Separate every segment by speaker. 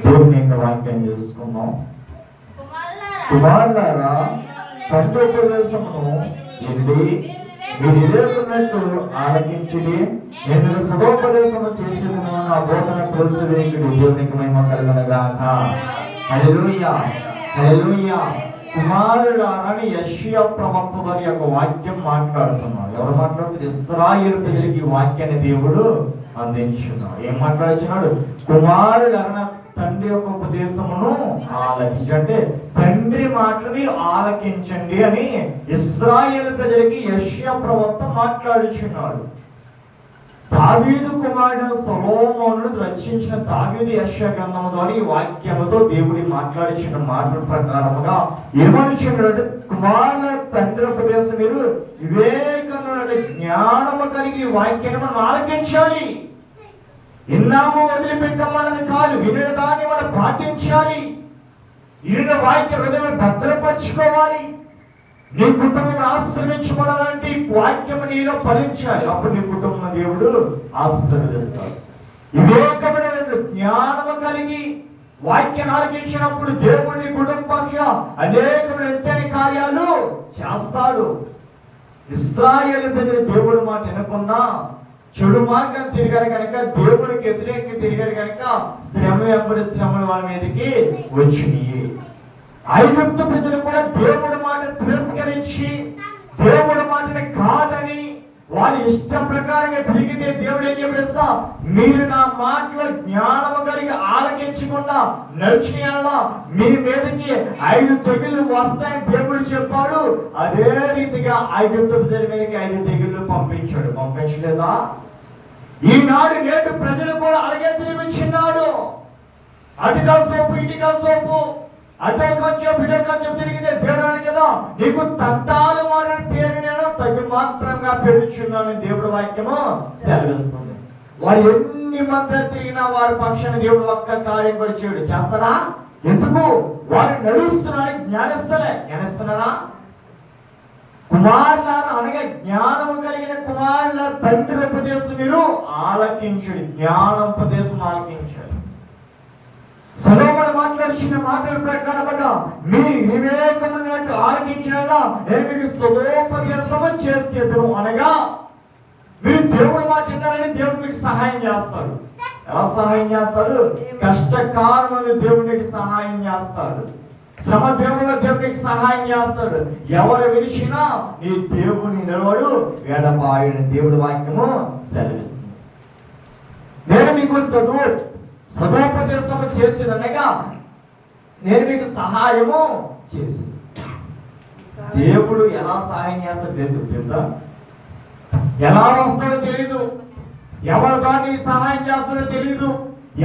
Speaker 1: దేవుని యొక్క వాక్యం చేసుకున్నాం. కుమారులారా, సంతోపదేశమును ఇది మీరు ఇదేకున్నట్టు ఆలకించుడి. నేను సదోపదేశము చేసేది నా బోధన ప్రోత్సహించుడి. దేవునికి మహిమ కలుగునుగాక. హల్లెలూయా, హల్లెలూయా. కుమారులారని యెషయా ప్రవక్త వారి యొక్క వాక్యం మాట్లాడుతున్నారు. ఎవరు మాట్లాడుతున్నారు? ఇశ్రాయేలు ప్రజలకి ఈ వాక్యాన్ని దేవుడు అందించున్నాడు. ఏం మాట్లాడుతున్నాడు? కుమారులారన తండ్రి యొక్క ఉపదేశమును ఆలకించండి, అంటే తండ్రి మాటలు మీరు ఆలకించండి అని ఇశ్రాయేలు ప్రజలకి యెషయా ప్రవక్త మాట్లాడుచున్నాడు. దావీదు కుమారుడు సొలొమోనును రచించిన దావీదు యెషయా గ్రంథము ద్వారా ఈ వాక్యముతో దేవుడి మాట్లాడించిన మాటల ప్రకారముగా ఏమనుచున్నాడు? కుమారుల తండ్రి ఉపదేశం మీరు వివేకమును జ్ఞానము కలిగి ఈ వాక్యాన్ని మనం ఆలకించాలి. విన్నాము వదిలిపెట్టమన్నది కాదు, వినిన దాన్ని మనం పాటించాలి. వినిన వాక్య హృదయం భద్రపరచుకోవాలి. నీ కుటుంబం ఆశ్రమించబడాలంటే వాక్యం నీలో ఫలించాలి. అప్పుడు నీ కుటుంబం దేవుడు ఆశీర్వదిస్తాడు. వివేకమైన జ్ఞానము కలిగి వాక్యం ఆలకించినప్పుడు దేవుడిని కుటుంబ అనేకమైన ఎత్తైన కార్యాలు చేస్తాడు. ఇశ్రాయేలు ప్రజలు దేవుడి మాట వినకుండా చెడు మార్గం తిరిగారు కనుక, దేవుడికి వ్యతిరేకంగా తిరిగారు కనుక శ్రమ వెంబడి శ్రమలు వాళ్ళ మీదకి వచ్చినాయి. ఐగుప్తు ప్రజలు కూడా దేవుడి మాట తిరస్కరించి దేవుడి మాటని కాదని వారి ఇష్ట ప్రకారంగా తిరిగితే దేవుడు ఏం చెప్పేస్తా, మీరు నా మాటలో జ్ఞానము కలిగి ఆలకించకుండా నడిచిన మీ మీదకి 5 తెగుళ్ళు వస్తాయని దేవుడు చెప్పాడు. అదే రీతిగా ఐగుప్తు ప్రజల మీదకి 5 తెగుళ్ళు పంపించాడు. పంపించలేదా? ఈనాడు నేటి ప్రజలు కూడా అలాగే తిరిగిచ్చిన్నాడు. అటుగా సోపు ఇటుగా సోపు, అటో కొంచెం ఇటో కొంచెం తిరిగితే దేవుడు కదా నీకు తంతాలు మారని పేరు నేను తగ్గి మాత్రంగా పెరుగుచున్నానని దేవుడు వాక్యము సెలవిస్తుంది. వారు ఎన్ని మంది తిరిగినా వారి పక్షాన్ని దేవుడు ఒక్క కార్యం కూడా చేయడు. చేస్తారా? ఎందుకు? వారు నడుస్తున్నారని జ్ఞానిస్తున్నారా? కుమారులారా అనగా జ్ఞానము కలిగిన కుమారుల తండ్రి ఉపదేశం మీరు ఆలకించుడి. జ్ఞానోపదేశం ఆలకించాలి. సొలొమోను మాట్లాడిన మాటల ప్రకారముగా మీ వివేకమునట్టు ఆలకించినలా నేను మీకు సదోపదేశము చేసేదను. అనగా మీరు దేవుడు మాట విన్నారని దేవుడు మీకు సహాయం చేస్తాడు. ఎలా సహాయం చేస్తాడు? కష్టకాలంలో దేవుడు మీకు సహాయం చేస్తాడు. శ్రమ దేవుడు దేవుడికి సహాయం చేస్తాడు. ఎవరు విడిచినా నీ దేవుని నిలవడు వేడబాయుడు దేవుడి వాక్యము సెలవిస్తుంది. నేను మీకు సదోపదేశము చేసేది అనగా నేను మీకు సహాయము చేసి. దేవుడు ఎలా సహాయం చేస్తాడో తెలుసా? ఎలా వస్తాడో తెలీదు. ఎవరితో నీకు సహాయం చేస్తాడో తెలీదు.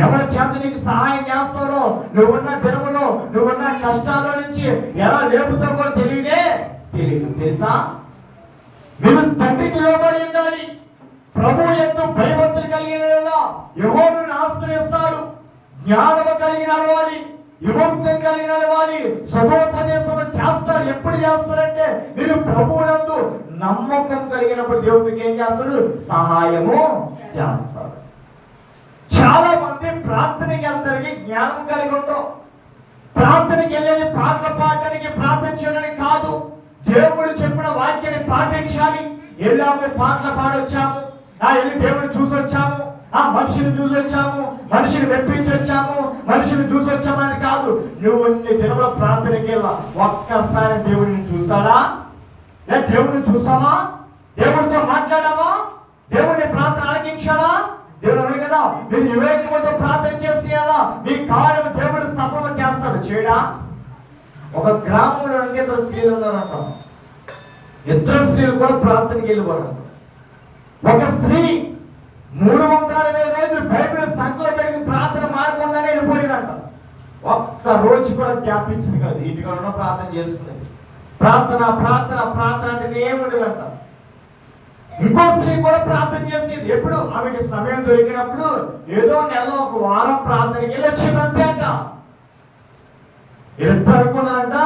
Speaker 1: ఎవరి చేత నీకు సహాయం చేస్తాడో, నువ్వున్న దినములో నువ్వున్న కష్టాల నుంచి ఎలా లేపుతావు కూడా తెలియదు. తెలుసా? మీరు తండ్రికి లోబడి ఉండాలి. ప్రభు ఎంతో భయభక్తులు కలిగిన యెహోవాను ఆశ్రయిస్తాడు. జ్ఞానము కలిగి నడవాలి, విముక్తి కలిగి నడవాలి. సదోపదేశము చేస్తారు. ఎప్పుడు చేస్తారంటే మీరు ప్రభువునందు నమ్మకం కలిగినప్పుడు దేవుడికి ఏం చేస్తాడు? సహాయము చేస్తాడు. చాలా మంది ప్రార్థనకి వెళ్తానికి జ్ఞానం కలిగి ఉంటారు. ప్రార్థనకి వెళ్ళేది పాటలు పాడటానికి, ప్రార్థన చేయడానికి కాదు. దేవుడు చెప్పిన వాక్యాన్ని పాటించాలి. వెళ్ళాము, పాటలు పాడొచ్చాము, వెళ్ళి దేవుడిని చూసి వచ్చాము, మనిషిని చూసి వచ్చాము, మనిషిని మెప్పించి వచ్చాము, మనిషిని చూసి వచ్చామని కాదు. నువ్వు నీ దినంలో ప్రార్థనకి వెళ్ళా ఒక్కసారి దేవుడిని చూసాడా? దేవుడిని చూసావా? దేవుడితో మాట్లాడావా? దేవుడిని ప్రార్థన ఆలకించాడా? దేవుడు అన్నాడు కదా, మీరు వివేకముతో ప్రార్థన చేసేయాలా మీ కార్యము దేవుడు సఫలం చేస్తాడు. చేయడా? ఒక గ్రామంలో 2 స్త్రీలు ఉన్నారంట. 2 స్త్రీలు కూడా ప్రార్థనకి వెళ్ళిపోయారు. ఒక స్త్రీ 360 రోజులు బైబిల్ సంఖ్యలో పెరిగి ప్రార్థన మారకుండానే వెళ్ళిపోయేదంట. ఒక్క రోజు కూడా జ్ఞాపించింది కాదు. ఇంటిలో ప్రార్థన చేసుకునేది. ప్రార్థన ప్రార్థన ప్రార్థన అంటే ఏముండదంట. ఇంకో స్త్రీ కూడా ప్రార్థన చేసేది. ఎప్పుడు ఆమెకి సమయం దొరికినప్పుడు ఏదో నెలలో 1 వారం ప్రార్థనకి వెళ్ళి వచ్చేదంతే అంట. ఎంత అనుకున్నారంట,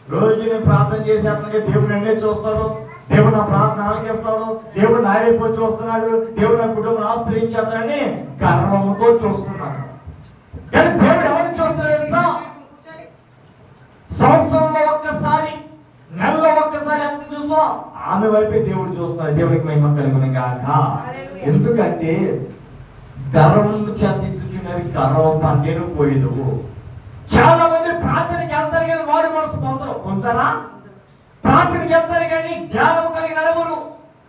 Speaker 1: రోజు నేను ప్రార్థన చేసేటప్పుడు దేవుడు నన్నే చూస్తాడు, దేవుడు నా ప్రార్థన ఆలకిస్తాడు, దేవుడు నా వైపు చూస్తున్నాడు, దేవుడు నా కుటుంబం ఆశ్రయించాడని గర్వంతో చూస్తున్నాడు. కానీ దేవుడు ఎవరిని చూస్తున్నాడు తెలుసా? సంవత్సరంలో ఒక్కసారి, నెలలో ఒక్కసారి ఎంత చూసా ఆమె వైపే దేవుడు చూస్తున్నాడు. దేవుడికి మహిమ కలుగును గాక. ఎందుకంటే గర్వం చేత ఇచ్చుచున్నవి గర్వం పంటేను పోయేదు. చాలా మంది ప్రార్థనకి వెళ్తారు కానీ వారు మనసు పొందరా? ప్రార్థనకి వెళ్తారు కానీ జ్ఞానం కలిగి నడవరు.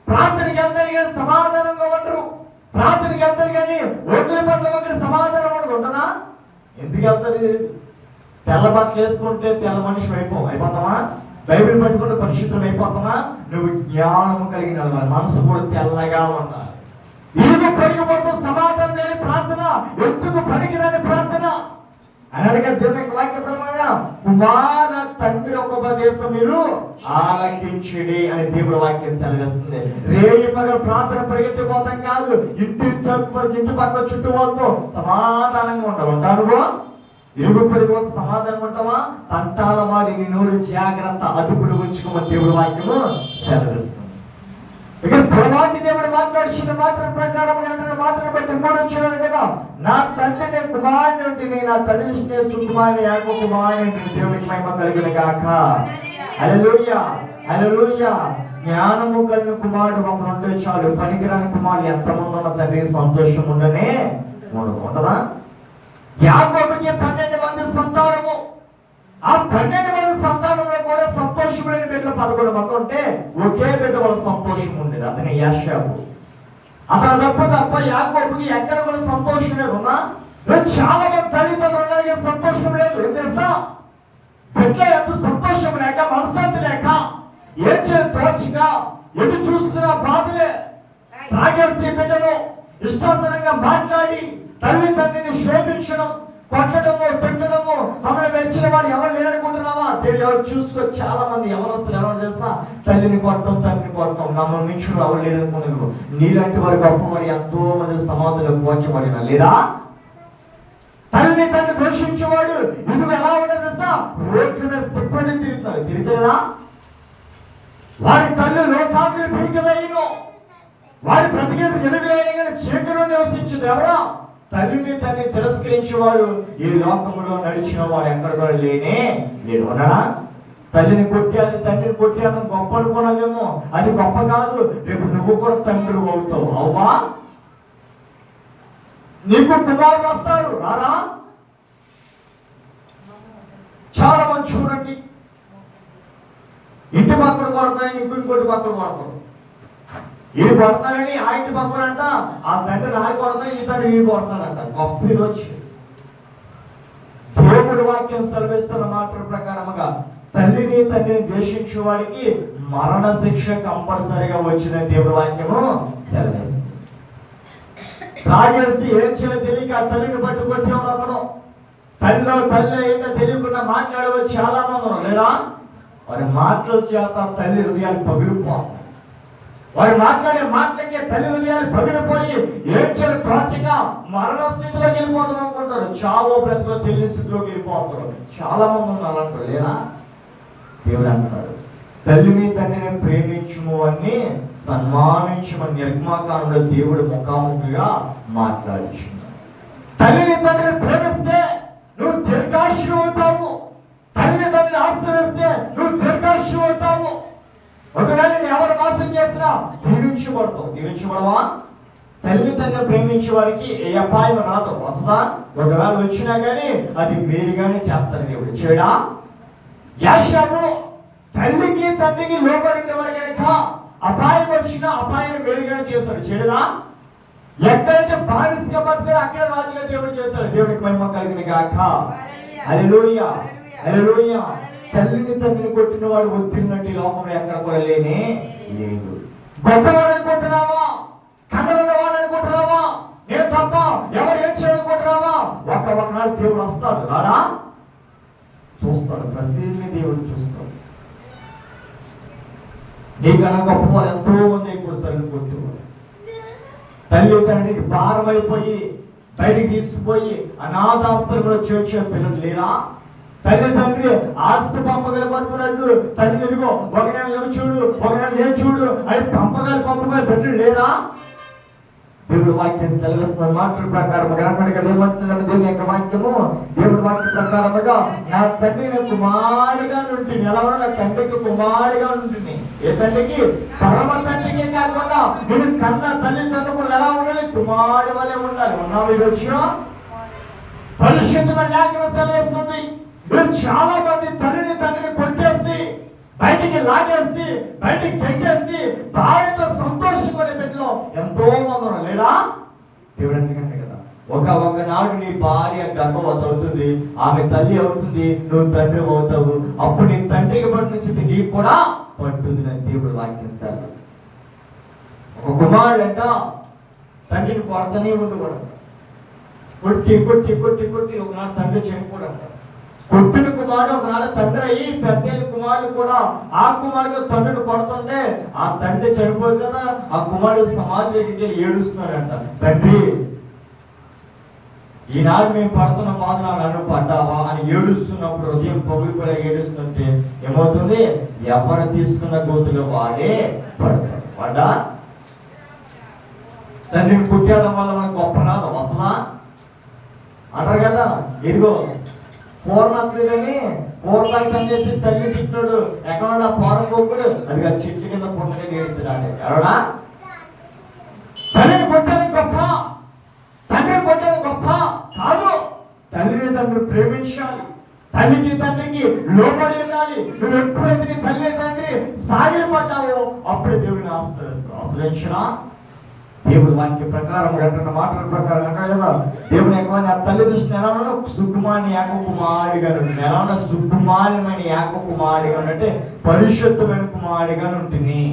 Speaker 1: ప్రార్థనకి వెళ్తారు కానీ సమాధానంగా ఉండరు. ప్రార్థనకి వెళ్తారు కానీ ఒడ్ల పట్ల ఒకటి సమాధానం ఉండదు. ఉంటుందా? ఎందుకు వెళ్తారు? తెల్ల బట్టలు వేసుకుంటే తెల్ల మనిషి అయిపోతామా? బైబిల్ పట్టుకుంటే పరిశుద్ధం అయిపోతామా? నువ్వు జ్ఞానం కలిగి నడవాలి. మనసు కూడా తెల్లగా ఉండాలి. ఇరుగు పడిపోతూ సమాధానం లేని ప్రార్థన, ఎందుకు పనికిరాని ప్రార్థన. అనగా దేవునికి వాక్య ప్రమాణంగా కుమార తండ్రి ఒక ఉపదేశం మీరు ఆలకించుడి అని దేవుడు వాక్యం సెలవిస్తుంది. రేయి పగల ప్రార్థన పరిగెత్తిపోతాం కాదు, ఇంటి పక్క చుట్టూ వాళ్ళతో సమాధానంగా ఉండవు. ఇరుగు పడిపోతే సమాధానం ఉంటావా? తంటాల వారి నోరు జాగ్రత్త అదుపులు ఉంచుకోమని దేవుడు వాక్యము సెలవిస్తుంది. ఇక్కడ దేవాది దేవుడు మాట్లాడిన మాటల ప్రకారం మాటలు బట్టి మూడొచ్చిన కదా, నా తండ్రిని కుమారుని ఉంటే నా తల్లి కుమారుని యాకో కుమారుని దేవుడికి మహిమ కలుగును గాక. హల్లెలూయా, హల్లెలూయా. జ్ఞానము కలిగిన కుమారుడు ఒకరు ఉంటే చాలు, పనికిరాని కుమారుడు ఎంతమంది ఉన్న తండ్రి సంతోషం ఉండనే ఉండదా? యాకోబుకి 12 మంది సంతానము. ఆ 12 మంది సంతానంలో కూడా సంతోషమైన బిడ్డలు 11 మంది ఉంటే ఒకే బిడ్డ వాళ్ళ సంతోషం ఉండేది, అతని యాషాబు. అతను తప్ప యాకోబుకి ఎక్కడ కూడా సంతోషం లేదు. ఉన్నా చాలా మంది తల్లిదండ్రులు సంతోషం లేదు. ఏం చేస్తా? బిడ్డ ఎంత సంతోషం లేక, మనశ్శాంతి లేక, ఏం చేయాలి తోచిగా, ఎటు చూస్తున్నా బాధలే. తాగేస్తే బిడ్డలు ఇష్టాసనంగా మాట్లాడి తల్లిదండ్రిని శోధించడం, కొట్టడము, తిట్టడము, మమ్మల్ని పెంచిన వాడు ఎవరు లేరనుకుంటున్నావా? దేవుడు ఎవరు చూసుకో. చాలా మంది ఎవరొస్తారు, ఎవరు చేస్తా తల్లిని కొట్టడం, తండ్రిని కొట్టడం, మమ్మల్ని మించుడు ఎవరు లేరనుకున్నారు. నీలాంటి వారు గొప్పవారు ఎంతో మంది సమాధులు పోల్చబడిన లేదా? తల్లిని తండ్రి దోషించేవాడు ఇది ఎలా ఉండదు తెలుసా? రోడ్ల మీద తిప్పని తిరుగుతారు. తిరిగేదా? వారి కళ్ళు లోకాకులు పీకలేను, వారి బ్రతికేది ఎదుగులేని కానీ చీకటిలో నివసించింది ఎవరా? తల్లిని తల్లి తిరస్కరించేవాడు ఈ లోకంలో నడిచిన వాడు ఎక్కడ కూడా లేనే లేడు. అన్నాడా? తల్లిని కొట్టేది, తండ్రిని కొట్టేది గొప్ప అనుకున్నావేమో, అది గొప్ప కాదు. రేపు నువ్వు కూడా తండ్రి అవుతావు. అవువా? నీకు కుమారులు వస్తారు, రారా? చాలా మంది చూడండి, ఇంటి పక్కన కొడతాయని ఇంకోటి పక్కన కొడతారు. ఇది కొడతానని ఆ ఇంటి పక్కన అంట, ఆ తండ్రి నాయ కొడతాను, ఈ తండ్రి ఈ కొడతానంట. గొప్ప వచ్చి దేవుడి వాక్యం సెలవిస్తున్న మాటల ప్రకారముగా తల్లిని తండ్రిని ద్వేషించే వాడికి మరణ శిక్ష కంపల్సరిగా వచ్చిన దేవుడి వాక్యము సెలవిస్తుంది. తాగేసి ఏం చేయాలో తెలియక తల్లిని పట్టుకొట్టి అతను తల్లి ఏంటో తెలియకుండా మాట్లాడే చాలా మంది ఉన్నారు లేదా? వారి మాటల చేత తల్లి హృదయాలు పగిలిపోతాయి. వారు మాట్లాడే మాటలకి తల్లి హృదయాలు పగిలిపోయి ఏడ్చలు తోచగా మరణ స్థితిలోకి వెళ్ళిపోతాం అనుకుంటారు. చావో బ్రతుకో తెలియని స్థితిలోకి వెళ్ళిపోతారు. చాలా మంది ఉన్నారు అంటారు లేదా? దేవుడు అంటాడు, తల్లిని తండ్రిని ప్రేమించుము అని సన్మానించమని నిర్మాకారంలో దేవుడు ముఖాముఖిగా మాట్లాడించున్నాడు. తల్లిని తండ్రిని ప్రేమిస్తే నువ్వు దీర్ఘాయువు అవుతావు. తల్లిని తండ్రిని ఆశ్రయిస్తే నువ్వు దీర్ఘాయువు అవుతావు. ఒకవేళ నేను ఎవరు మోసం చేసినా దీవించబడతావు. దీవించబడవా? తల్లి తండ్రిని ప్రేమించే వారికి ఏ అపాయం రాదు. వస్తుందా? ఒకవేళ వచ్చినా కానీ అది మేలుగానే చేస్తాడు దేవుడు. చేయడా? యాషాబు తల్లికి తండ్రికి లోపడిన వాడు కనుక అపాయం వచ్చినా అపాయాన్ని మేలుగానే చేస్తాడు. చేయడా? ఎక్కడైతే బానిసగా బతుకాడో అక్కడ రాజుగా దేవుడు చేస్తాడు. దేవుడికి మహిమ కలిగిన గాక. హల్లెలూయా, హల్లెలూయా. తల్లిని తండ్రిని కొట్టిన వాడు ఒత్తిడినట్టు లోకంలో ఎక్కడ కూడా లేనే లేదు. గొప్పవాడు అనుకుంటున్నావా? కన్నడ వాడు అనుకుంటున్నావా? నేను తప్ప ఎవరు ఏం చేయాలనుకుంటున్నావా? ఒకనాడు దేవుడు వస్తాడు, రాడా? చూస్తాడు. ప్రతిదీ దేవుడు చూస్తాడు. నీకన్నా గొప్పవాళ్ళు ఎంతో మంది ఇప్పుడు తల్లి కొట్టేవాడు. తల్లి తండ్రికి భారం అయిపోయి బయటికి తీసుకుపోయి అనాథాశ్రమంలో చేర్చే పిల్లలు లేరా?
Speaker 2: తల్లిదండ్రి ఆస్తి పంపగలు పడుతున్నట్టు తల్లి ఎదుగో ఒక నెల నువ్వు చూడు, ఒక నెల నేను చూడు అని పంపగలు పెట్టు లేదా? దేవుడు వాక్యం సెలవిస్తున్న మాటల ప్రకారం గ్రంథానికి ఏమంటున్నాడు దేవుని యొక్క వాక్యము? దేవుడి వాక్య ప్రకారముగా నా తండ్రి నా కుమారుడిగా ఉంటుంది. ఎలా ఉన్నా నా తండ్రికి కుమారుడిగా ఉంటుంది. ఏ తండ్రికి? పరమ తండ్రికి కాకుండా నేను కన్న తల్లిదండ్రులు ఎలా ఉండాలి? కుమారుడు వలె ఉండాలి. ఉన్నావు ఈ వచ్చిన పరిశుద్ధమైన లేఖనం సెలవిస్తుంది. చాలా మంది తండ్రిని కొట్టేసి బయటికి లాగేసి బయటికి గెంటేసి భార్యతో సంతోషపడే పెట్టిలో ఎంతో మంది లేదా? దేవుడు ఎందుకంటే కదా ఒకనాడు నీ భార్య గర్భవతి అవుతుంది, ఆమె తల్లి అవుతుంది, నువ్వు తండ్రి అవుతావు. అప్పుడు నీ తండ్రికి పట్టిన స్థితి నీకు కూడా పట్టుతుంది అని దేవుడు వాక్యం. ఒక కుమారుడు అంట తండ్రిని కొడతనే ఉండకూడదు. కొట్టి కొట్టి కొట్టి కొట్టి ఒకనాడు తండ్రి చనిపోడంట. కొట్టిన కుమారుడు ఒకనాడు తండ్రి అయ్యి పెద్ద కుమారుడు కూడా ఆ కుమారుడు తండ్రిని కొడుతుంటే ఆ తండ్రి చనిపోదు కదా, ఆ కుమారుడు సమాధి దగ్గరికి ఏడుస్తున్నాడంట. తండ్రి ఈనాడు మేము పడుతున్న బాధ నన్ను పడ్డావా అని ఏడుస్తున్నప్పుడు హృదయం పొగిపోయి ఏడుస్తుంటే ఏమవుతుంది? ఎవరు తీసుకున్న గోతులు వాడే పడతాడు. పడ్డా తండ్రిని కుట్టేయడం వల్ల మనకు గొప్ప రాదు అసలా అంటారు కదా. ఇదిగో పూర్ణత్రులని పూర్ణం చేసి తల్లి తిట్టినాడు. ఎక్కడ పూర్ణ గొప్పడు అది చెట్టు కింద పుట్టగా నేర్చున్నాడు. ఎవడా తల్లిని కొట్టేది గొప్ప, తండ్రిని కొట్టేది గొప్ప కాదు. తల్లిని తండ్రి ప్రేమించాలి, తల్లికి తండ్రికి లోపడి ఉండాలి. నువ్వు ఎప్పుడైతే తల్లి తండ్రి సాగిలి పడ్డావో అప్పుడే దేవుడిని ఆశ్రయించినా దేవుడు వాక్య ప్రకారం అంటున్న మాటల ప్రకారం అంటారు కదా. దేవుని యొక్క తల్లి దృష్టిని ఎలా ఉన్నా సుకుమాని ఏక కుమారుడిగా ఉంటుంది. ఎలా ఉన్నా సుకుమారమైన ఏక కుమారుడిగా ఉన్నట్టే పరిశుద్ధమైన కుమారుడిగా ఉంటుంది.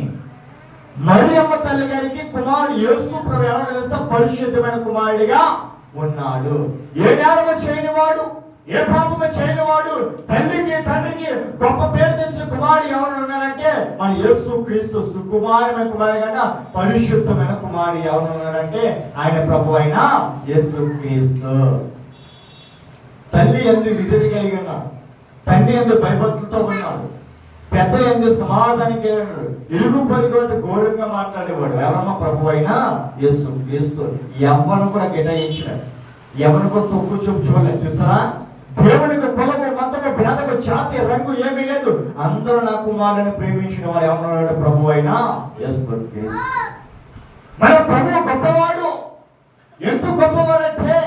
Speaker 2: మరియమ్మ తల్లి గారికి కుమారుడు యేసు ప్రభు ఎలా చేస్తే పరిశుద్ధమైన కుమారుడిగా ఉన్నాడు. ఏ నేరము చేయనివాడు, ఏ పాపము చేయనివాడు, తల్లికి తండ్రికి గొప్ప పేరు తెచ్చిన కుమారుడు ఎవరు ఉన్నారంటే మన యేసు క్రీస్తు. సుకుమారమైన కుమారుడు కన్నా పరిశుద్ధమైన కుమారుడు ఎవరు ఉన్నారంటే ఆయన ప్రభు అయిన యేసు క్రీస్తు. తల్లి ఎందుకు విధి కలిగి ఉన్నాడు, తండ్రి ఎందుకు భయభక్తులతో ఉన్నాడు, పెద్ద ఎందుకు సమాధానికి ఇరుగు పొరుగు ఘోరంగా మాట్లాడేవాడు ఎవరన్నా ప్రభు అయినా యేసు క్రీస్తు. ఎవరు కూడా కేటాయించాడు, ఎవరు కూడా తొక్కు చూపుకోలేదు. చూస్తారా? దేవునికి కులము మతము భేదము జాతి రంగు ఏమీ లేదు. అందరూ నా కుమారుని ప్రేమించిన వారు ఎవరున్నాడు? ప్రభు అయినా యేసు క్రీస్తు. మన ప్రభు గొప్పవాడు. ఎంత గొప్పవాడంటే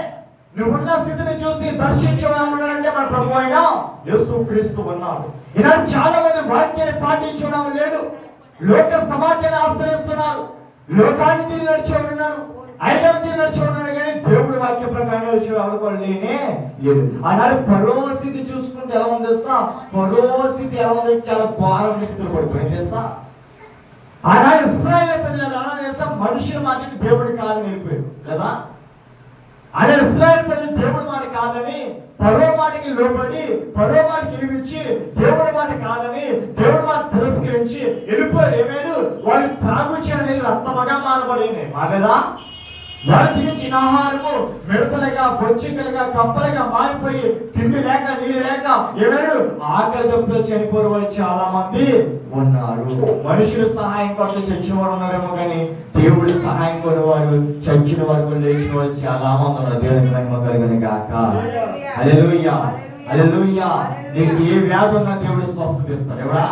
Speaker 2: నువ్వున్న స్థితిని చూసి దర్శించడాలంటే మన ప్రభు అయినా యేసు క్రీస్తు ఉన్నాడు. ఈనాడు చాలా మంది వాక్యాన్ని పాటించడం లేదు, లోక సమాజాన్ని ఆశ్రయిస్తున్నారు, లోకాన్ని తిరిగి నడిచి ఉన్నారు, ఐదవ తిరిగి నడిచి ఉన్నారు. కానీ దేవుడి వాక్య ప్రకారం వచ్చి అనుకోలేనే లేదు. ఆనాడు పరోస్థితి చూసుకుంటే ఎలా ఉంది తెస్తా? పరోస్థితి ఎలా ఉంది? చాలా ఘోరం స్థితిలో పడిపోయింది తెస్తా. ఆనాడు ఇశ్రాయేలు ప్రజలు ఎలా చేస్తా? మనుషుల మాటని దేవుడి కాదని వెళ్ళిపోయాడు కదా. ఆయన ఇశ్రాయేలు ప్రజలు దేవుడి మాట కాదని పరో మాటకి లోబడి పరో మాటకి విలువించి దేవుడి మాట కాదని దేవుడి మాట తిరస్కరించి వెళ్ళిపోయారు. ఏమైనా వాళ్ళు త్రాగుచ్చి అనేది రక్తమగా మారబడింది మాగదా. వారి తిరిగిన ఆహారము మిడతలుగా బొచ్చికలుగా కప్పలుగా మారిపోయి తిండి లేక నీరు లేక ఏమైనా ఆకలి దెబ్బతో చనిపోయే వాళ్ళు చాలా మంది ఉన్నారు. మనుషులు సహాయం కోసం చచ్చిన వాడు ఉన్నారేమో కానీ దేవుడి సహాయం కొనేవాడు చచ్చిన వాడు లేచిన వాళ్ళు చాలా మంది ఉన్నారు. దేవుని మహిమ కలుగును గాక. హల్లెలూయా హల్లెలూయా. నీకు ఏ వ్యాధి ఉన్నా దేవుడు స్వస్థత ఇస్తాడు. ఎవరా?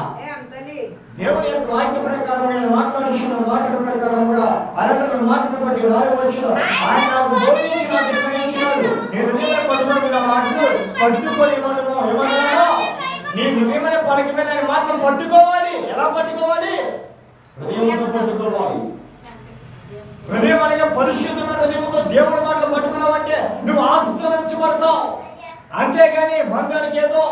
Speaker 2: దేవుని యొక్క వాక్య ప్రకారం నేను మాట్లాడుతున్న మాటల ప్రకారం కూడా అలాంటి మాటలు బట్టి రావచ్చు. ఆయన నాకు బోధించి నాకు నిర్ణయించినాడు. నేను హృదయం పట్టుకోవాలి మాటలు పట్టుకొని ఏమన్నా నీ హృదయమైన పలికి మీద మాటలు పట్టుకోవాలి. ఎలా పట్టుకోవాలి? హృదయంతో పట్టుకోవాలి. హృదయం అనగా పరిశుద్ధమైన హృదయంతో దేవుడి మాటలు పట్టుకున్నావంటే నువ్వు ఆశీర్వదించబడతావు. అంతేగాని బంధానికి ఏదో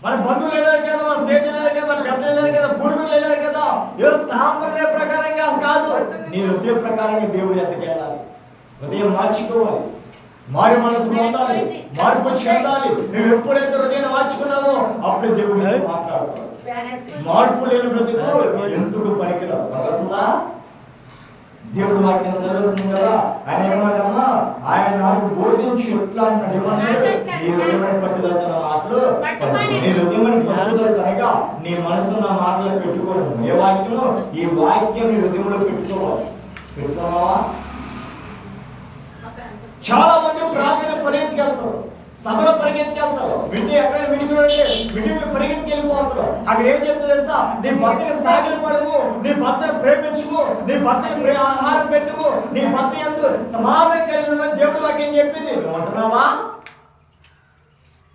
Speaker 2: మన బంధువులు వెళ్ళారు కదా, మన స్నేహితులు వెళ్ళారు కదా, మన పెద్దలు వెళ్ళారు కదా, పూర్వీకులు వెళ్ళారు కదా, ఏదో సాంప్రదాయ ప్రకారంగా కాదు. నీ హృదయ ప్రకారంగా దేవుడి ఎద్దకు వెళ్ళాలి. హృదయం మార్చుకోవాలి, మారి మనసు పొందాలి, మార్పు చెందాలి. నువ్వు ఎప్పుడైతే హృదయాన్ని మార్చుకున్నావో అప్పుడే దేవుడు మాట్లాడతాడు. మార్పు లేని బ్రతుకు ఎందుకు పనికిరాదు. దేవుడు వాక్యం చదివేస్తుంది కదా, ఆయన ఏమన్నాడమ్మా, ఆయన నాకు బోధించి ఎట్లా అంటాడు, ఏమన్నాడు, నీ హృదయమైన పట్టుదలతో నా మాటలు పట్టుకో. నీ హృదయమైన పట్టుదల కనుక నీ మనసు నా మాటలు పెట్టుకోవడం. ఏ వాక్యం? ఈ వాక్యం నీ హృదయంలో పెట్టుకోవాలి. పెట్టుకోవా? చాలా మంది ప్రార్థన పరిగెత్తికేస్తారు, సభలో పరిగెత్తికేస్తారు, వింటే ఎక్కడ విడిగా పరిగెత్తి వెళ్ళిపోతారు. అక్కడ ఏం చెప్తా తెలుసా? నీ భర్తని సాగిలి పడము, నీ భర్తను ప్రేమించుము, నీ భర్తని ఆహారం పెట్టుము, నీ భర్త యందు సమాధానం కలిగిన దేవుడు వాక్యం చెప్పింది. నువ్వు అంటున్నావా?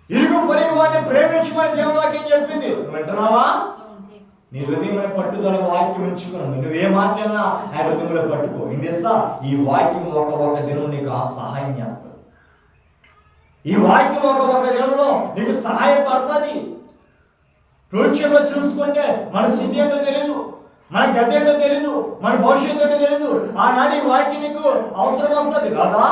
Speaker 2: ఇరుగు పొరుగు వాడిని ప్రేమించుమని దేవుడు వాక్యం చెప్పింది. నువ్వు వింటున్నావా? నీ హృదయమైన పట్టుదల వాక్యం ఉంచుకున్నావు. నువ్వే మాట్లాడినా ఆ హృదయంలో పట్టుకో. ఏం చేస్తా? ఈ వాక్యం ఒక దినం నీకు ఆ సహాయం చేస్తుంది. ఈ వాక్యం ఒక దినంలో నీకు సహాయపడుతుంది. ఫ్యూచర్లో చూసుకుంటే మన స్థితి ఏంటో తెలీదు, మన గతి ఏంటో తెలీదు, మన భవిష్యత్తు ఏంటో తెలీదు. ఆనాడు ఈ వాక్యం నీకు అవసరం వస్తుంది కదా.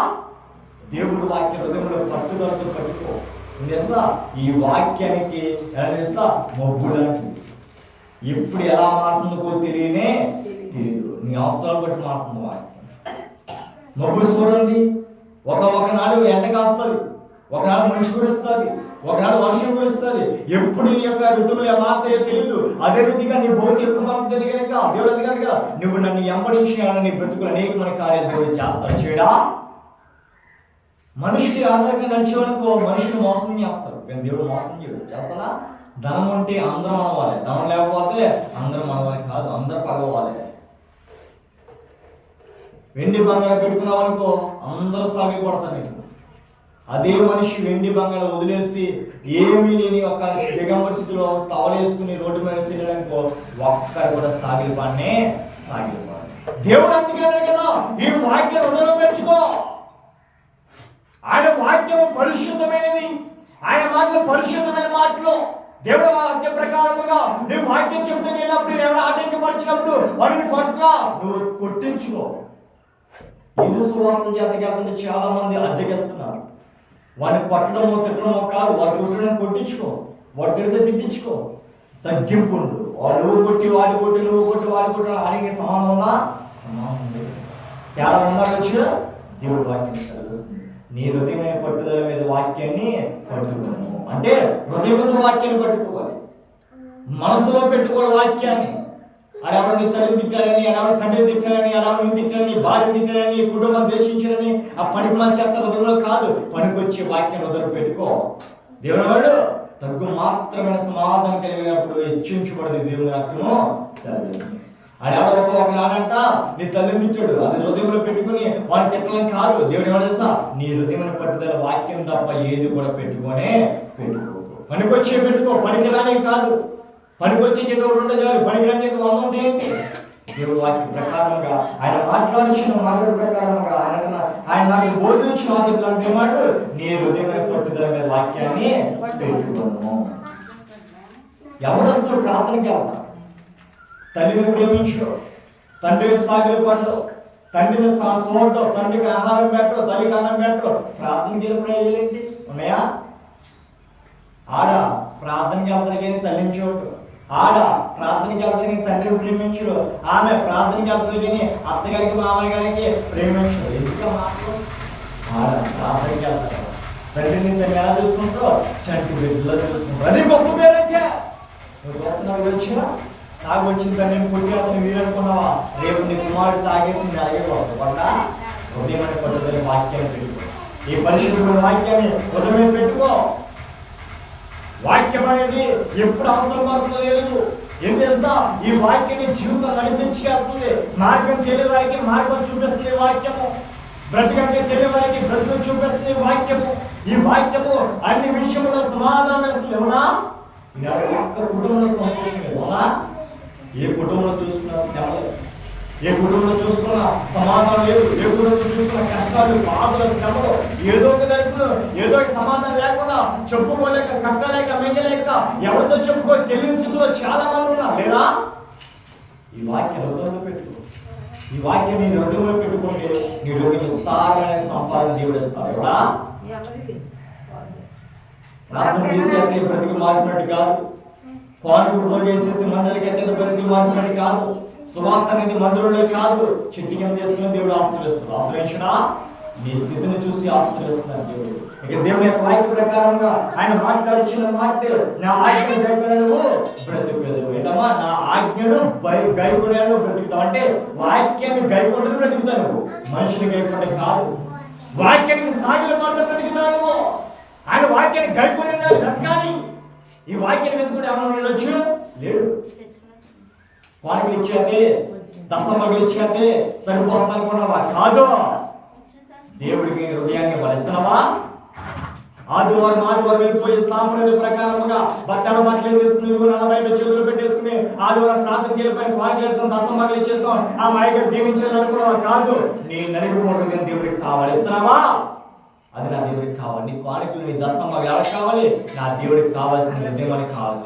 Speaker 2: దేవుడు వాక్య హృదయంలో పట్టుదలతో పట్టుకో. ఏం చేస్తా? ఈ వాక్యానికి ఎలా చేస్తా? మబ్బులాంటి ఎప్పుడు ఎలా మారుతుందో తెలియదు. నీ అవసరాలు బట్టి మారుతుంది వాక్యం. మబ్బు చూడండి, ఒకనాడు ఎండ కాస్తుంది, ఒకనాడు మంచు కురుస్తుంది, ఒకనాడు వర్షం కురుస్తుంది. ఎప్పుడు ఈ యొక్క ఋతువులు మారుతాయో తెలియదు. అదే రీతిగా నీ భౌతి ఎప్పుడు మాకు తెలియదు కనుక దేవుడు అందుకని కదా, నువ్వు నన్ను ఎంబడించిన నీ బ్రతుకులు అనేకమైన కార్యాలు దేవుడు చేస్తాడు. చేయడా? మనుషుడి ఆధారంగా నడిచేవనుకో మనుషుని మోసం చేస్తారు, కానీ దేవుడు మోసం చేయడు. చేస్తాడా? ధనం ఉంటే అందరం అనవాలి, ధనం లేకపోతే అందరం అనవాలి కాదు, అందరు పగవాలి. వెండి బంగారం పెట్టుకున్నావు అనుకో అందరూ సాగిపడతారు నీకు. అదే మనిషి వెండి బంగారం వదిలేసి ఏమీ లేని ఒక దిగంబర స్థితిలో తవలేసుకుని రోడ్డు మీద తినడానికో ఒక్కరు కూడా సాగిలిపాడే. దేవుడు అందుకనే కదా ఈ వాక్యం హృదయంలో పెంచుకో. ఆయన వాక్యం పరిశుద్ధమైనది, ఆయన మాటలు పరిశుద్ధమైన మాటలు. దేవుడు వాక్య ప్రకారముగా నువ్వు వాక్యం చెప్తే వెళ్ళినప్పుడు ఎవరు ఆటంకపరిచినప్పుడు వాడిని కొట్లా, నువ్వు కొట్టించుకో. ఇది సువార్త చేత కాకుండా చాలా మంది అడ్డగిస్తున్నారు. వాడిని కొట్టడమో తిట్టడమో కాదు, వాడు కొట్టడం కొట్టించుకో, వాడు తిడితే తిట్టించుకో. తగ్గింపు ఉండు. వాడు నువ్వు కొట్టి వాడి కొట్టి నువ్వు కొట్టి వాడి కొట్టి ఆయనకి సమానం ఉందా? సమానం లేదు. తేడా ఉందా? దేవుడు వాక్యం చదువుతుంది. నీ హృదయమైన పట్టుదల మీద వాక్యాన్ని పట్టుకోను. అంటే హృదయంతో వాక్యాన్ని పట్టుకోవాలి, మనసులో పెట్టుకోవాలి వాక్యాన్ని. అడెవరు నీ తల్లిని తిట్టాలని, అడెవరు తండ్రిని తిట్టాలని, అడెవరు నీ తిట్టాలని, భార్యని తిట్టాలని, కుటుంబం దేశించాలని ఆ పనికి మన చెత్త హృదయంలో కాదు, పనికొచ్చే వాక్యం హృదయం పెట్టుకో. దేవుని వాడు తగ్గు మాత్రమైన సమాధానం కలిగినప్పుడు హెచ్చించబడదు. దేవుని వాక్యము ఆడెవడో ఒక నాడంట నీ తల్లిని తిట్టాడు, అది హృదయంలో పెట్టుకుని వాడిని తిట్టడం కాదు. దేవుడు ఏమో తెలుసా? నీ హృదయమైన పట్టుదల వాక్యం తప్ప ఏది కూడా పెట్టుకోనే పెట్టుకో. పనికొచ్చే పెట్టుకో, పనికి రానే కాదు. పనికొచ్చే చెట్టు ఉంటే చాలు, పనికి రాని చెట్టు 100 ఉంటే దేవుడు వాక్యం ప్రకారంగా ఆయన మాట్లాడించిన మాట్లాడు ప్రకారంగా ఆయన నాకు బోధించిన వాక్యం అంటే మాట నీ హృదయమైన పట్టుదల మీద వాక్యాన్ని పెట్టుకోను. ఎవరొస్తూ ప్రార్థనకి వెళ్తా? తల్లిని ప్రేమించు, తండ్రిని సాగిలి పడు, తండ్రిని చూడటం, తండ్రికి ఆహారం పెట్టడం, తల్లికి అన్నం పెట్టడం. ప్రార్థనకి వెళ్ళి ప్రయోజనం ఉన్నాయా? ఆడ ప్రార్థనకి వెళ్తారు కానీ తల్లిని చూడటం, ఆడ ప్రార్థనకి వెళ్తారు కానీ తండ్రిని ప్రేమించడు, ఆమె ప్రార్థనకి వెళ్తారు కానీ అత్తగారికి మామయ్య గారికి ప్రేమించడు. ఎందుకు మాత్రం ఆడ ప్రార్థనకి వెళ్తారు, తండ్రిని తల్లి ఎలా చూసుకుంటారో చంటి బిడ్డలో చూసుకుంటారు. అది గొప్ప పేరైతే నువ్వు చేస్తున్నావు. వచ్చినా నాకు వచ్చింది నేను కొట్టి అతను మీరు అనుకున్నావా? రేపు నీ కుమారుడు తాగేసి నేను అడిగేవాడు వల్ల హృదయమైన పట్టుదల వాక్యాన్ని పెట్టుకో. ఈ పరిశుద్ధమైన వాక్యాన్ని హృదయం పెట్టుకో. వాక్యం అనేది ఎప్పుడు అవసరం పడుతుందో లేదు. ఏం చేస్తా? ఈ వాక్యాన్ని జీవితం నడిపించుకెళ్తుంది. మార్గం తెలియ వారికి మార్గం చూపిస్తుంది వాక్యము, బ్రతికంటే తెలియ వారికి బ్రతుకు చూపిస్తుంది వాక్యము. ఈ వాక్యము అన్ని విషయంలో సమాధానం ఇస్తుంది. ఎవరా? ఒక్క కుటుంబంలో సంతోషం లేదు. అవునా? ఏ కుటుంబంలో చూసుకున్నా శ్రమ లేదు, ఏ కుటుంబంలో చూసుకున్నా సమాధానం లేదు, ఏ కుటుంబంలో చూసుకున్న కష్టాలు, బాధలు, శ్రమలు, ఏదో ఒక దరిద్రం, ఏదో ఒక సమాధానం లేకుండా చెప్పుకోలేక, కక్కలేక, మెయ్యలేక, ఎవరితో చెప్పుకో తెలియని స్థితిలో చాలా మంది ఉన్నారు. లేదా? ఈ వాక్యం హృదయంలో పెట్టుకో. ఈ వాక్యం నీ హృదయంలో పెట్టుకుంటే నీ హృదయం విస్తారమైన సంపాదన దేవుడు ఇస్తాడు. ఎవడా? ప్రార్థన చేసేది బ్రతికి మారినట్టు కాదు, కానుకలు వేసేసి మందరికి కట్టేది బ్రతికి మారినట్టు కాదు, సువార్త అనేది మందిరంలో కాదు, చెట్టు కింద చేసుకుని దేవుడు ఆశీర్వదిస్తాడు. ఆశ్రయించడా నీ స్థితిని చూసి ఆశీర్వదిస్తున్నాడు దేవుడు. ఇక దేవుని యొక్క వాక్య ప్రకారంగా ఆయన మాట్లాడిన మాట, నా ఆజ్ఞను గైకొనెదవు బ్రతుకుతావు. ఏంటమ్మా, నా ఆజ్ఞను గైకొనేను బ్రతుకుతావు. అంటే వాక్యాన్ని గైకొనదు బ్రతుకుతావు నువ్వు, మనిషిని గైకొనే కాదు. వాక్యానికి సాగిల మాట బ్రతుకుతావు. ఆయన వాక్యాన్ని గైకొని బ్రతకాలి. ఈ వాక్యాన్ని వెతుకుంటే ఏమన్నా ఉండొచ్చు లేడు. వారికి ఇచ్చేది దశమగలు ఇచ్చేది సరిపోతుంది అనుకున్నావా? కాదు. దేవుడికి హృదయాన్ని బలిస్తున్నావా? ఆదివారం వెళ్ళిపోయి సాంప్రదాయ ప్రకారముగా బట్టలు తీసుకుని 40 చేతులు పెట్టేసుకుని ఆదివారం ప్రార్థనకి వెళ్ళిపోయి వారికి చేస్తాం, దశమగలు ఇచ్చేస్తాం, ఆ మాయగా దీవించాలని అనుకున్నావా? కాదు. నీ నలిగిపోవడం దేవుడికి కావాలి. ఇస్తున్నావా? అది నా దేవుడికి కావాలి. నీ కానుకలు నీ దశమగలు ఎవరికి కావాలి? నా దేవుడికి కావాల్సిన దేవునికి కావాలి.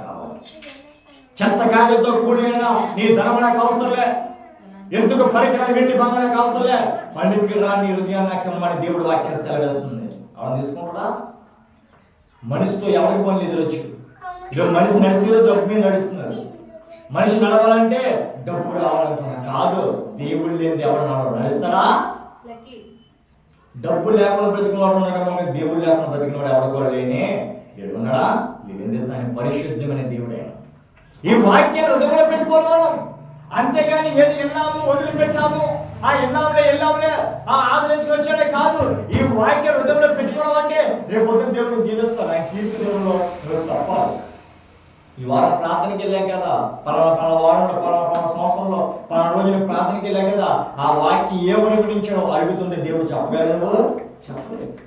Speaker 2: చెత్త కార్యంతో కూడిన నీ ధనం నాకు అవసరంలే, ఎందుకు పరికరాలు వెండి బంగారం అవసరంలే, పనికి రా నీ హృదయాన్ని మన దేవుడు వాక్యం సెలవేస్తుంది. అలా తీసుకుంటాడా? మనిషితో ఎవరికి పనులు ఎదురొచ్చు. ఇదో మనిషి నడిచేదో డబ్బు మీద నడుస్తున్నారు. మనిషి నడవాలంటే డబ్బు రావాలంటున్నా. కాదు, దేవుడు లేని ఎవరు నడుస్తాడా? డబ్బు లేకుండా బ్రతికినవాడు ఉన్నాడు, దేవుడు లేకుండా బ్రతికినవాడు ఎవరు కూడా లేని దేవుడు ఉన్నాడా? లేని ఆయన పరిశుద్ధమైన దేవుడే. ఈ వాక్యాన్ని హృదయంలో పెట్టుకోవాలి మనం. అంతేగాని ఏది విన్నాము వదిలిపెట్టాము, ఆ వెళ్ళాములే ఆ ఆదరించుకు వచ్చాడే కాదు. ఈ వాక్యం హృదయంలో పెట్టుకోవడం అంటే రేపు పొద్దున దేవుడిని జీవిస్తాను. ఆయన కీర్తి సేవలో తప్పాలి. ఈ వారం ప్రార్థనకి వెళ్ళాం కదా, పలానా వారంలో పలానా సంవత్సరంలో పలానా రోజున ప్రార్థనకి వెళ్ళాం కదా, ఆ వాక్యం ఏ వరకు నుంచి అడుగుతుండే దేవుడు చెప్పగలరు? చెప్పలేదు.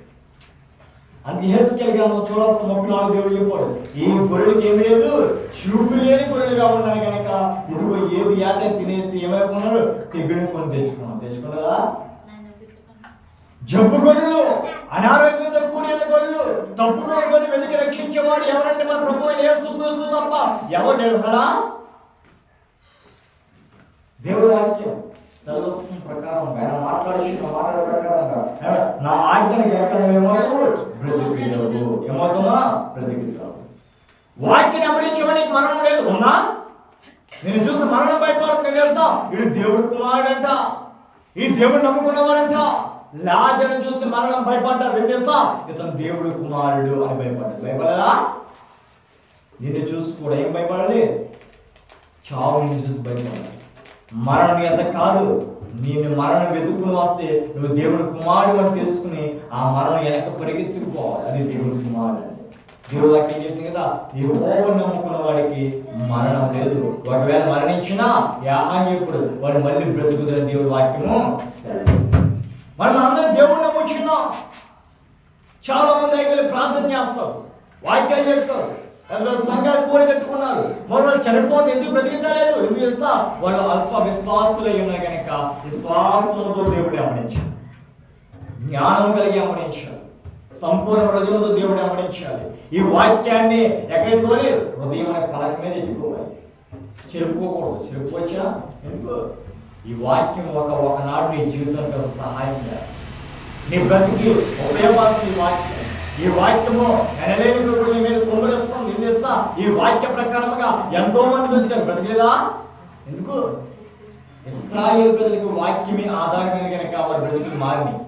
Speaker 2: అందుకే హెస్కేల్ గ్రంథం చూడాల్సిన 34 దేవుడు చెప్పాడు, ఈ గొర్రెలకి ఏమి లేదు, చూపు లేని గొర్రెలుగా ఉన్నాయి కనుక ఇదిగో ఏది యాత తినేసి ఏమైపోయినాడు, తెగుని కొని తెచ్చుకున్నదా? జబ్బు గొర్రెలు, అనారోగ్యంతో కూడిన గొర్రెలు, తప్పులో కొని వెతికి రక్షించేవాడు ఎవరంటే మన ప్రభువైన యేసుక్రీస్తు తప్ప ఎవరు ఉన్నాడా? దేవుడు వాక్యం సర్వస్వం ప్రకారం ఆయన మాట్లాడే ప్రకారంగా నా ఆజ్ఞను ఏమవుతావు బ్రతికితావు. ఏమవుతామా? బ్రతికితావు. వాక్యాన్ని అమరించడానికి మరణం లేదు. ఉన్నా నేను చూస్తే మరణం భయపడుతుంది. చేస్తా ఇది దేవుడు కుమారుడంట, ఈ దేవుడు నమ్ముకున్నవాడంట. లాజరును చూస్తే మరణం భయపడ్డాడు. ఏం చేస్తా? ఇతను దేవుడు కుమారుడు అని భయపడ్డాడు. భయపడదా? నిన్ను చూసి కూడా ఏం భయపడాలి? చావు నిన్ను చూసి భయపడాలి. మరణం ఎంత కాదు, నేను మరణం వెతుక్కుని వస్తే నువ్వు దేవుడు కుమారుడు అని తెలుసుకుని ఆ మరణం వెనక పరిగెత్తుకుపోవాలి. అది దేవుడు కుమారుడు. దేవుడు వాక్యం చెప్పింది కదా, యెహోవాను నమ్ముకున్న వాడికి మరణం లేదు. ఒకవేళ మరణించినా యాహాన్యకుడు వాడు మళ్ళీ బ్రతుకుదని దేవుడు వాక్యము సెలవిస్తుంది. మనం అందరం దేవుడు నమ్ముచున్నాం. చాలా మంది అయితే ప్రార్థన చేస్తారు, వాక్యాలు చెప్తారు, సంఘాలు కూడ కట్టుకున్నారు. వాళ్ళు చనిపోతే ఎందుకు బ్రతికించలేదు? ఎందుకు చేస్తా? వాళ్ళు అల్ప విశ్వాసులు ఉన్నాయి కనుక విశ్వాసంతో దేవుడిని అమరించాలి, జ్ఞానం కలిగి అమరించాలి, సంపూర్ణ హృదయంతో దేవుడిని అమరించాలి. ఈ వాక్యాన్ని ఎక్కడికి పోయి హృదయం అనే పలక మీద ఎత్తుకోవాలి. చెరుపుకోకూడదు. చెరుపుకొచ్చా ఎందుకు? ఈ వాక్యం ఒకనాడు నీ జీవితంలో సహాయం చేయాలి, నీ బ్రతికి ఉపయోగపడుతుంది. ఈ వాక్యం, ఈ వాక్యము ఎనలేని నీ మీద కొమ్మరిస్తాం. ఏం చేస్తా? ఈ వాక్య ప్రకారముగా ఎంతో మంది బ్రతికలేదా? ఎందుకు? ఇశ్రాయేలు ప్రజలకు వాక్యమే ఆధారమైన కనుక వారి బ్రతుకులు మారినాయి.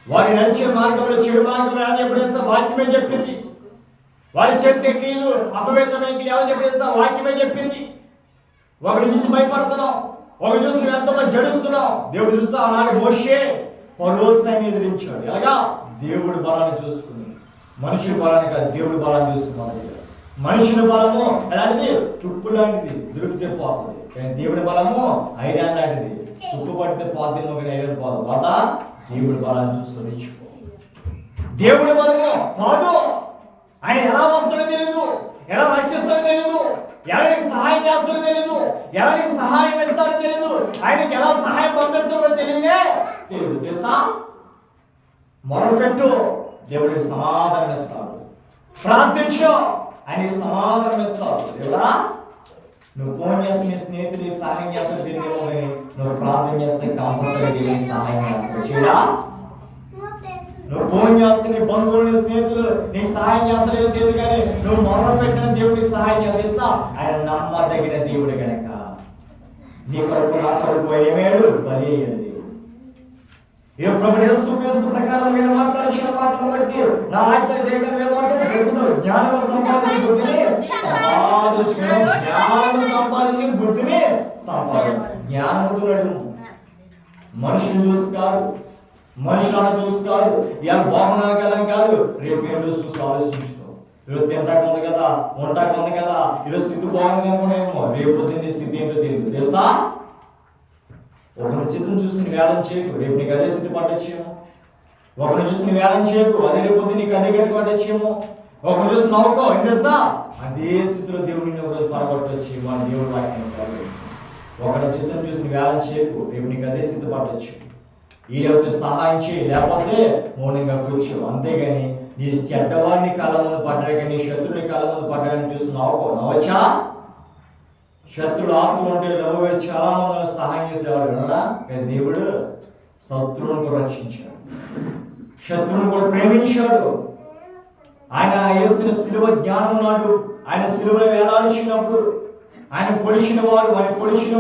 Speaker 2: వారి నడిచే మార్గంలో చెడు మార్గంలో ఏదో చెప్పేస్తా వాక్యమే చెప్పింది. వారు చేసే క్రియలు అపవిత్రమైన క్రియలు ఏదో చెప్పేస్తా వాక్యమే చెప్పింది. ఒకరు చూసి భయపడుతున్నాం, ఒకరు చూసి నువ్వు ఎంతమంది జడుస్తున్నావు. దేవుడు చూస్తా ఆనాడు మోషే ఫరోని ఎదిరించాడు. ఎలాగా? దేవుడు బలాన్ని చూసుకుని. మనుషుల బలాన్ని కాదు, దేవుడు బలాన్ని చూసుకున్నాడు. మనుషుల బలము ఎలాంటిది? తుప్పు లాంటిది, దొరికితే పోతుంది. కానీ దేవుడి బలము ఐరన్ లాంటిది, తుప్పు పడితే పోతేమో కానీ ఐరన్ పోదు. పోత దేవుడి బలాన్ని చూసుకొని దేవుడి బలము కాదు. ఆయన ఎలా వస్తాడో తెలియదు, ఎలా రక్షిస్తాడో తెలియదు, ఎవరికి సహాయం చేస్తాడో తెలియదు, ఎవరికి సహాయం ఇస్తాడో తెలియదు, ఆయనకి ఎలా సహాయం పంపిస్తాడో తెలియదే తెలియదు. తెలుసా? మొరపెట్టు, దేవుడికి సమాధానం ఇస్తాడు. ప్రార్థించు, ఆయనకి సమాధానం ఇస్తాడు. దేవుడా నువ్వు ఫోన్ చేస్తే నీ స్నేహితులు సహాయం చేస్తాడు తెలియదు, కానీ నువ్వు ప్రార్థన చేస్తే కంపల్సరీ దేవుడికి సహాయం చేస్తాడు. చేయడా? నువ్వు ఫోన్ చేస్తే నీ బంధువులు నీ స్నేహితులు నీకు సహాయం చేస్తారో తెలియదు, కానీ నువ్వు మొరపెట్టిన దేవుడికి సహాయం చేస్తా. ఆయన నమ్మదగిన దేవుడు కనుక నీ కొరకు నా కొరకు ఏమేడు బలి అయ్యాడు. ఏ ప్రభుని యేసు ప్రకారం నేను మాట్లాడిన మాటలు బట్టి నా ఆజ్ఞ చేయడం ఏమంటారు? జ్ఞానం సంపాదించి బుద్ధిని జ్ఞానముడు మనుషులు చూసి కాదు, మనుషులను చూసి కాదు, ఇలా బాగున్నాను కదా కాదు, రేపు ఏం చూసి ఆలోచించుకో. ఈరోజు తింటాకు ఉంది కదా, వంటాకు ఉంది కదా, ఈరోజు స్థితి బాగుంది అనుకునేమో, రేపు పొద్దున్న స్థితి ఏంటో తెలియదు. తెలుసా? ఒకరిని చిత్రం చూసి నీ వేలం చేయకు, రేపు నీకు అదే స్థితి పట్టొచ్చేమో. ఒకరిని చూసి నీ వేలం చేయకు, అదే రేపు పొద్దున్న నీకు అదే గతి పట్టొచ్చేమో. ఒకరిని చూసి నవ్వుకో, ఏం తెలుసా? అదే స్థితిలో దేవుడిని ఒకరోజు పడగొట్టొచ్చి మన దేవుడు వాక్యం. ఒకరి చిత్రం చూసి నీ వేలం చేయకు, రేపు నీకు అదే స్థితి పట్టొచ్చు. ఈ లేకపోతే సహాయం చేయి, లేకపోతే మౌనంగా కూర్చో. అంతేగాని నీ చెడ్డవాడిని కళ్ళ ముందు పడ్డాక, నీ శత్రుని కళ్ళ ముందు పడ్డాకని చూసి నవ్వుకో. నవ్వచ్చా? శత్రుడు ఆపుతూ ఉంటే నవ్వు చాలా మంది సహాయం చేసేవాడు వినడా? కానీ దేవుడు శత్రువును కూడా రక్షించాడు, శత్రువును కూడా ప్రేమించాడు. ఆయన యేసుని సిలువ జ్ఞానం నాడు ఆయన సిలువలో వేలాడుచినప్పుడు ఆయన పొడిచిన వారు, ఆయన గుచ్చిన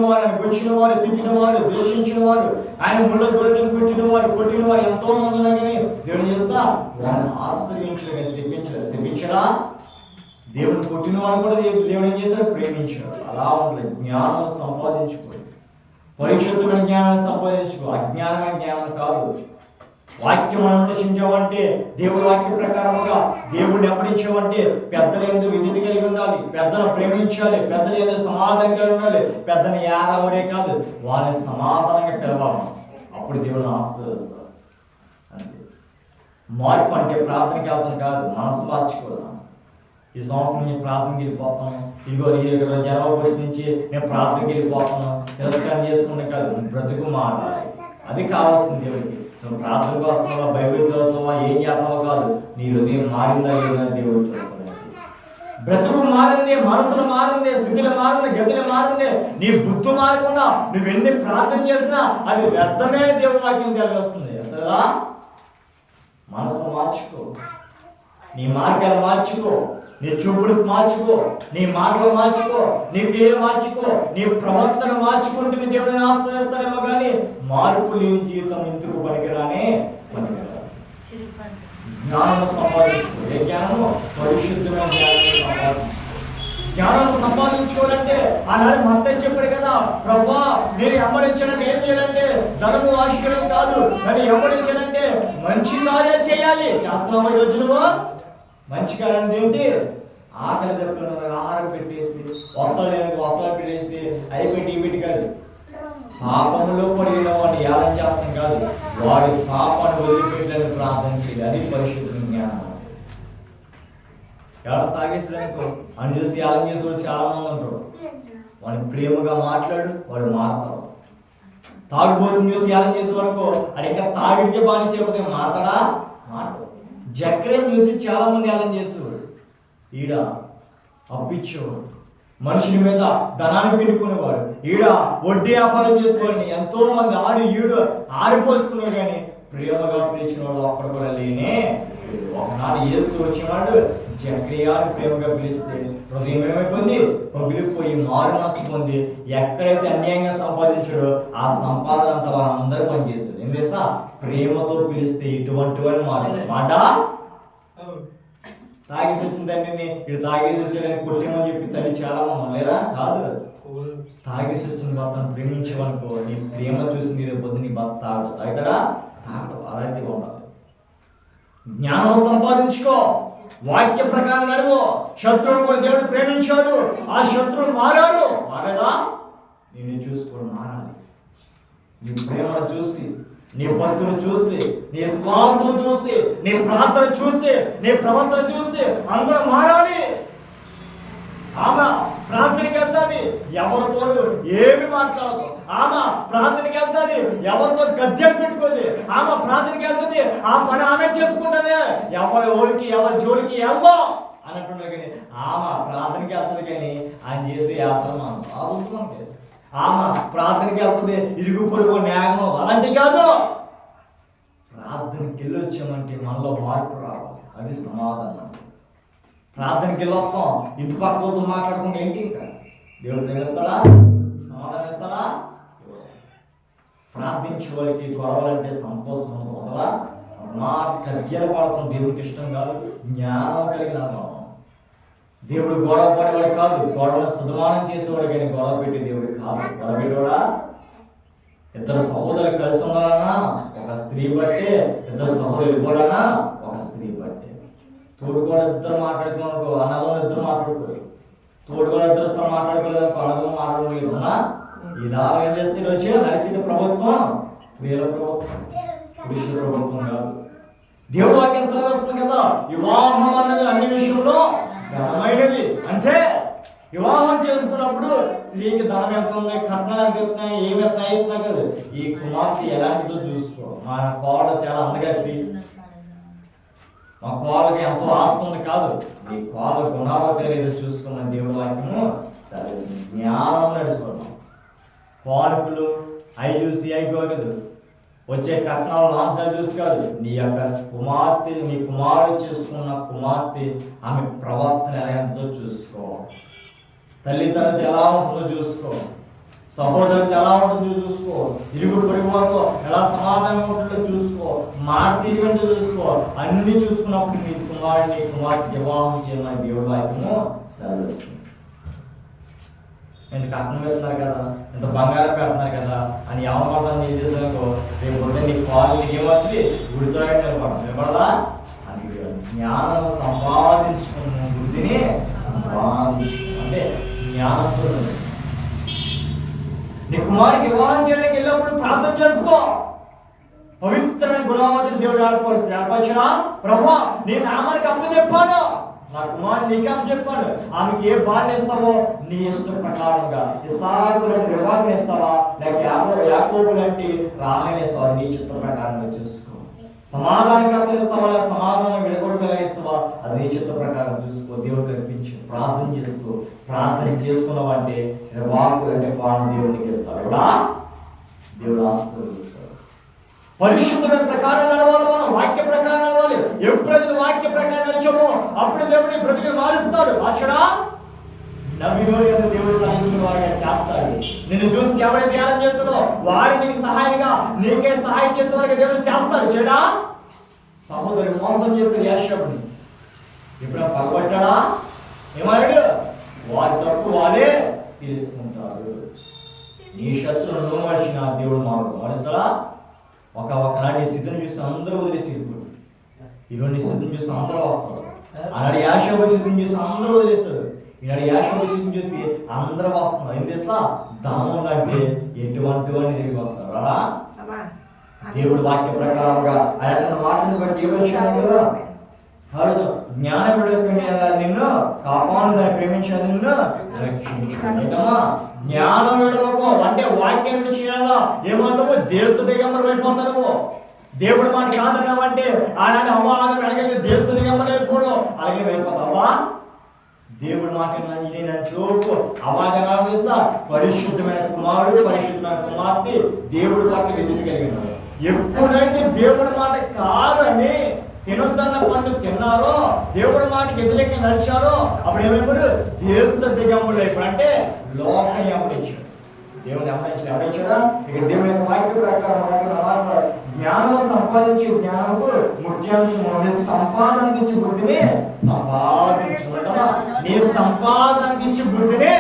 Speaker 2: వారు, తిట్టిన వారు, ద్వేషించిన వారు, ఆయన ముళ్ళ గొర్రెలను కొట్టిన వారు ఎంతో మంది ఉన్నా కానీ దేవుని చేస్తా వారిని ఆశ్రయించడం శపించరా? దేవుని కొట్టిన వాడు కూడా దేవుడు ఏం చేశాడు? ప్రేమించాడు. అలా ఉంటుంది. జ్ఞానం సంపాదించుకో, పరిశుద్ధమైన జ్ఞానాన్ని సంపాదించుకో, అజ్ఞానమైన జ్ఞానం కాదు. వాక్యం అనుసరించావంటే, దేవుడి వాక్య ప్రకారముగా దేవుడిని వెంబడించావంటే పెద్దలు ఏందో విధి కలిగి ఉండాలి, పెద్దను ప్రేమించాలి, పెద్దలు ఏందో సమాధానం కలిగి ఉండాలి. పెద్దని ఏడవరే కాదు, వాళ్ళని సమాధానంగా పిలవాలి. అప్పుడు దేవుడిని ఆశీర్వదిస్తారు. అంతే. మార్పు అంటే ప్రార్థనకి వెళ్తాం కాదు, మనసు మార్చుకోవాలి. ఈ సంవత్సరం నేను ప్రార్థనకి వెళ్ళిపోతాను, ఇదిగో జనవరి నుంచి నేను ప్రార్థనకి వెళ్ళిపోతాను, తిరస్కారం చేసుకుంటే కాదు, బ్రతుకు మారాలి. అది కావాల్సింది దేవుడికి. నువ్వు ప్రార్థనకు వస్తున్నావా, బైబిల్ చదువుతున్నావా, ఏం చేస్తున్నావో కాదు, నీ హృదయం మారిందా లేదని దేవుడు చూస్తున్నాడు. బ్రతుకు మారింది, మనసులు మారింది, స్థితిలో మారింది, గతిలో మారింది. నీ బుద్ధి మారకుండా నువ్వు ఎన్ని ప్రార్థన చేసినా అది వ్యర్థమైన దేవుడి వాక్యం తెలియవస్తుంది. అసలు మనసు మార్చుకో, నీ మార్గాలు మార్చుకో, నీ చూపుడు మార్చుకో, నీ మాటలు మార్చుకో, నీ క్రియలు మార్చుకో, నీ ప్రవర్తన మార్చుకుంటే నీ దేవుడిని ఆశ్రయిస్తారేమో కానీ మార్పు లేని జీవితం ఎందుకు పనికిరానే పనికిరాదు. జ్ఞానం సంపాదించుకో. ఏ జ్ఞానము? పరిశుద్ధమైన జ్ఞానం. జ్ఞానం సంపాదించుకోవాలంటే ఆనాడు మత్తయి చెప్పాడు కదా, ప్రభువా నేను వెంబడించానంటే ఏం చేయాలంటే ధనము ఆశ్చర్యం కాదు, నన్ను వెంబడించానంటే మంచి కార్యాలు చేయాలి. చేస్తున్నావా ఈ రోజు నువ్వు? మంచి కార్యం ఏంటి? ఆకలి దెబ్బలు ఆహారం పెట్టేసి, వస్త్రాలు పెట్టేసి అయిపెట్టి ఈ పెట్టి కాదు. పాపంలో పడిన వాడిని యాదం చేస్తాం కాదు, వాడి పాపాన్ని వదిలిపెట్టని ప్రార్థన చేయాలి. అది పరిశుద్ధ జ్ఞానం. ఎవరు తాగేసలేకో అని చూసి యాదం చేసి కూడా చాలా మంది ఉంటారు. వాడిని ప్రేమగా మాట్లాడు, వాడు మారతాడు. తాగుబోతుని చూసి యాదం చేసేవాడుకో, అది ఇంకా తాగిడికే బాగా చేయకపోతే మారతాడా? మాట్లాడు. జక్రేని చూసి చాలా మంది యాదం చేసేవాడు. ఈడ అప్పిచ్చేవాడు, మనుషుల మీద ధనాన్ని పిండుకునేవాడు. ఈడ వడ్డీ వ్యాపారం చేసుకోవాలని ఎంతో మంది ఈడు ఆరిపోసుకున్నాడు. కానీ ప్రేమగా పిలిచిన వాడు అక్కడ కూడా లేనే. ఒకనాడు యేసు వచ్చినాడు, జక్రియాని ప్రేమగా పిలిస్తే హృదయం ఏమైపోయింది? పగిలిపోయి మారునాశం పొంది ఎక్కడైతే అన్యాయంగా సంపాదించాడో ఆ సంపాదన అంతా వాళ్ళందరూ పనిచేసేది. ఏం చేస్తా? ప్రేమతో పిలిస్తే ఇటువంటి వాడిని మాట తాగేసి వచ్చిన తండ్రిని ఇటు తాగేసి వచ్చాడని కొట్టేమని చెప్పి తల్లి చాలా మంది లేరా? కాదు, తాగేసి వచ్చిన భర్తను ప్రేమించమనుకో, నీ ప్రేమ చూసి నీ పొద్దు నీ భర్త తాగుతాడా? తాగడు. అలా అయితే ఉండాలి. జ్ఞానం సంపాదించుకో, వాక్య ప్రకారం నడువు. శత్రువును కూడా దేవుడు ప్రేమించాడు, ఆ శత్రువులు మారాడు. మారదా? నేను చూసుకోవడం మారాలి. నీ ప్రేమను చూసి, నీ భక్తులు చూసి, నీ శ్వాసను చూసి, నీ ప్రార్థన చూసి, నీ ప్రవర్తన చూసి అందరూ మారాలి. ఆమె ప్రార్థనకి వెళ్తాది, ఎవరితో ఏమి మాట్లాడదు. ఆమె ప్రార్థనకి వెళ్తాది, ఎవరితో గద్దెలు పెట్టుకోదు. ఆమె ప్రార్థనకి వెళ్తుంది, ఆ పని ఆమె చేసుకుంటుంది. ఎవరి జోలికి వెళ్దాం అన్నట్టుండే. కానీ ఆమె ప్రార్థనకి వెళ్తుంది, కానీ ఆయన చేసే ఆశ్రమం ఆలోచన. ఆమె ప్రార్థనకి వెళ్తుంది, ఇరుగు పొరుగు న్యాయం అలాంటివి కాదు. ప్రార్థనకి వెళ్ళి వచ్చామంటే మనలో మార్పు రావాలి. అది సమాధానం. ప్రార్థనకి వెళ్ళొస్తాం, ఇంటి పక్కలతో మాట్లాడుకుంటే ఏంటి ఇంకా దేవుడు తెలుస్తాడా? సమాధానం ఇస్తారా? ప్రార్థించే వాళ్ళకి గొడవలంటే సంతోషం ఉండదా? మా కద్యలు పడతాం దేవుడికి ఇష్టం కాదు. జ్ఞానం కలిగిన దేవుడు గొడవ పడేవాడు కాదు, గొడవను సన్మానం చేసేవాడు కానీ గొడవ పెట్టే దేవుడు కాదు. గొడవ పెట్టేవాడా? ఇద్దరు సహోదరులు కలిసి ఉండాలన్నా ఒక స్త్రీ బట్టే, ఇద్దరు సహోదరులు కూడా ఒక స్త్రీ బట్టే. తోడు కూడా ఇద్దరు మాట్లాడుకోనుకో, అన్నదం ఇద్దరు మాట్లాడుకోరు. తోడు కూడా ఇద్దరితో మాట్లాడుకోలేదు, అన్నదం మాట్లాడుకోలేదు. ఇలా ఏం చేస్తే వచ్చి నడిచింది ప్రభుత్వం, స్త్రీల ప్రభుత్వం, పురుషుల ప్రభుత్వం కాదు. దేవుడు వాక్యం సెలవిస్తుంది కదా, వివాహం అన్నది అన్ని విషయంలో ఘనమైనది. అంటే వివాహం చేసుకున్నప్పుడు స్త్రీకి ధనం ఎంత ఉంది, కట్నాలు ఎంత ఇస్తున్నాయి, ఏమి అవుతున్నాయి కదా. ఈ కుమార్తె ఎలాంటిదో చూసుకో. మా కోడ చాలా అందగత్తి, మా కోళ్ళకి ఎంతో ఆస్తి ఉంది కాదు, ఈ కోళ్ళ గుణావతి ఏదో చూసుకున్న దేవుడు వాక్యము సరే జ్ఞానం నడుచుకున్నాం. పానుపులు అవి చూసి అయిపోకదు, వచ్చే కట్నాలు లాంఛాలు చూసి కాదు. నీ యొక్క కుమార్తె, నీ కుమారుడు చేసుకున్న కుమార్తె ఆమె ప్రవర్తన ఎలా ఉంటుందో చూసుకో. తల్లిదండ్రులతో ఎలా ఉంటుందో చూసుకో. సహోదరులతో ఎలా ఉంటుందో చూసుకో. ఇరుగు పొరుగు వాళ్ళతో ఎలా సమాధానం ఉంటుందో చూసుకో. మాట తీరుందో చూసుకో. అన్ని చూసుకున్నప్పుడు నీ కుమారుడిని కుమార్తె వివాహం చేయమని దేవుడు వాక్యము సెలవిస్తుంది. ఇంత కట్నం పెడుతున్నారు కదా, ఇంత బంగారం పెడుతున్నారు కదా అని ఏమపడతాను నీ చేసాకో, రేపు పొద్దున్న నీ కాలు ఏమవుతుంది, గుడితో నిలబడదా అని. జ్ఞానం సంపాదించుకున్న బుద్ధిని అంటే జ్ఞానంతో నీ కుమారుడికి వివాహం చేయడానికి వెళ్ళినప్పుడు ప్రార్థన చేసుకో. పవిత్రమైన గుణావతి దేవుడు ఏర్పరిచిన ప్రభా నీ నామానికి అప్పు చెప్పాను, నా కుమారుడు నీకే అప్పు చెప్పాను. ఆమెకి ఏ భార్య ఇస్తావో నీ ఇష్టం ప్రకారంగా, ఇస్సాకు లాంటి రివాకుని ఇస్తావా, లేక యాకోబు లాంటి రాహేలు ఇస్తావా, నీ చిత్త ప్రకారంగా చూసుకో. సమాధానకర్తలు ఇస్తావా, లేక సమాధానం విడగొట్టుగా ఇస్తావా, అది నీ చిత్త ప్రకారం చూసుకో. దేవుడు కల్పించు, ప్రార్థన చేసుకో. ప్రార్థన చేసుకున్నావంటే రివాకులు అంటే పాడు దేవుడికి ఇస్తాడు కూడా, దేవుడు ఆశీర్వదిస్తాడు. పరిశుద్ధమైన ప్రకారం నడవాలి, మనం వాక్య ప్రకారం నడవాలి. ఎప్పుడైతే వాక్య ప్రకారం నడిచామో అప్పుడు దేవుడిని బ్రతుకుని మారుస్తాడు. అచ్చడా నవ్వినోడి దేవుడు తన వారిగా చేస్తాడు. నిన్ను చూసి ఎవరైతే ధ్యానం చేస్తాడో వారికి సహాయంగా నీకే సహాయం చేసే వారికి దేవుడు చేస్తాడు. చెడా సహోదరుడు మోసం చేస్తాడు యాషబుని, ఇప్పుడు పగబట్టాడా ఏమన్నాడు, వారి తప్పు వాళ్ళే తీసుకుంటారు. నీ శత్రువును నువ్వు మరిచిన దేవుడు మరుస్తాడా? ఒకనాడు నీ స్థితిని చూసి అందరూ వదిలేసి వెళ్ళిపోయాడు. ఈరోజు నీ స్థితిని చూస్తే అందరూ వస్తారు. ఆనాడు యాషబు స్థితిని చూసి అందరూ వదిలేస్తారు. ఈనాడు యాషబు స్థితిని చూసి అందరూ వస్తున్నారు. ఏం చేస్తా ధనం అంటే ఎటువంటి తిరిగి వస్తారు. అలా దేవుడు వాక్య ప్రకారంగా ఆయన మాటను బట్టి ఏమొచ్చాడు కదా, జ్ఞానముడు నిన్ను కాపాడు, ప్రేమించేది నిన్ను రక్షించుకుంటా. జ్ఞానం విడవకు అంటే వాక్యం విడిచేయాలా. ఏమంటావు, దేశ దిగంబరం అయిపోతావు. దేవుడు మాట కాదన్నావంటే ఆయన అవ్వాలని అడిగితే దేశ దిగంబరం అయిపోవడం అలాగే అయిపోతావా. దేవుడు మాట నేను చూపు అవాదగా వేస్తా. పరిశుద్ధమైన కుమారుడు, పరిశుద్ధమైన కుమార్తె దేవుడి పట్ల ఎదుటి కలిగినాడు. ఎప్పుడైతే దేవుడి మాట కాదని తినొద్దన్న పండు తిన్నారో, దేవుడి మాటకి ఎదురెక్కి నడిచారో, అప్పుడు ఏమైపోయాడు, దేశ దిగంబరులు అయిపోయాడు. అంటే లోకం ఎవరిచ్చాడు, దేవుని ఎవరిచ్చాడా. ఇక దేవుని యొక్క వాక్య ప్రకారం జ్ఞానం సంపాదించి జ్ఞానము ముఖ్యాంశం సంపాదించి బుద్ధిని సంపాదించుకుంటా. నీ సంపాదించి బుద్ధిని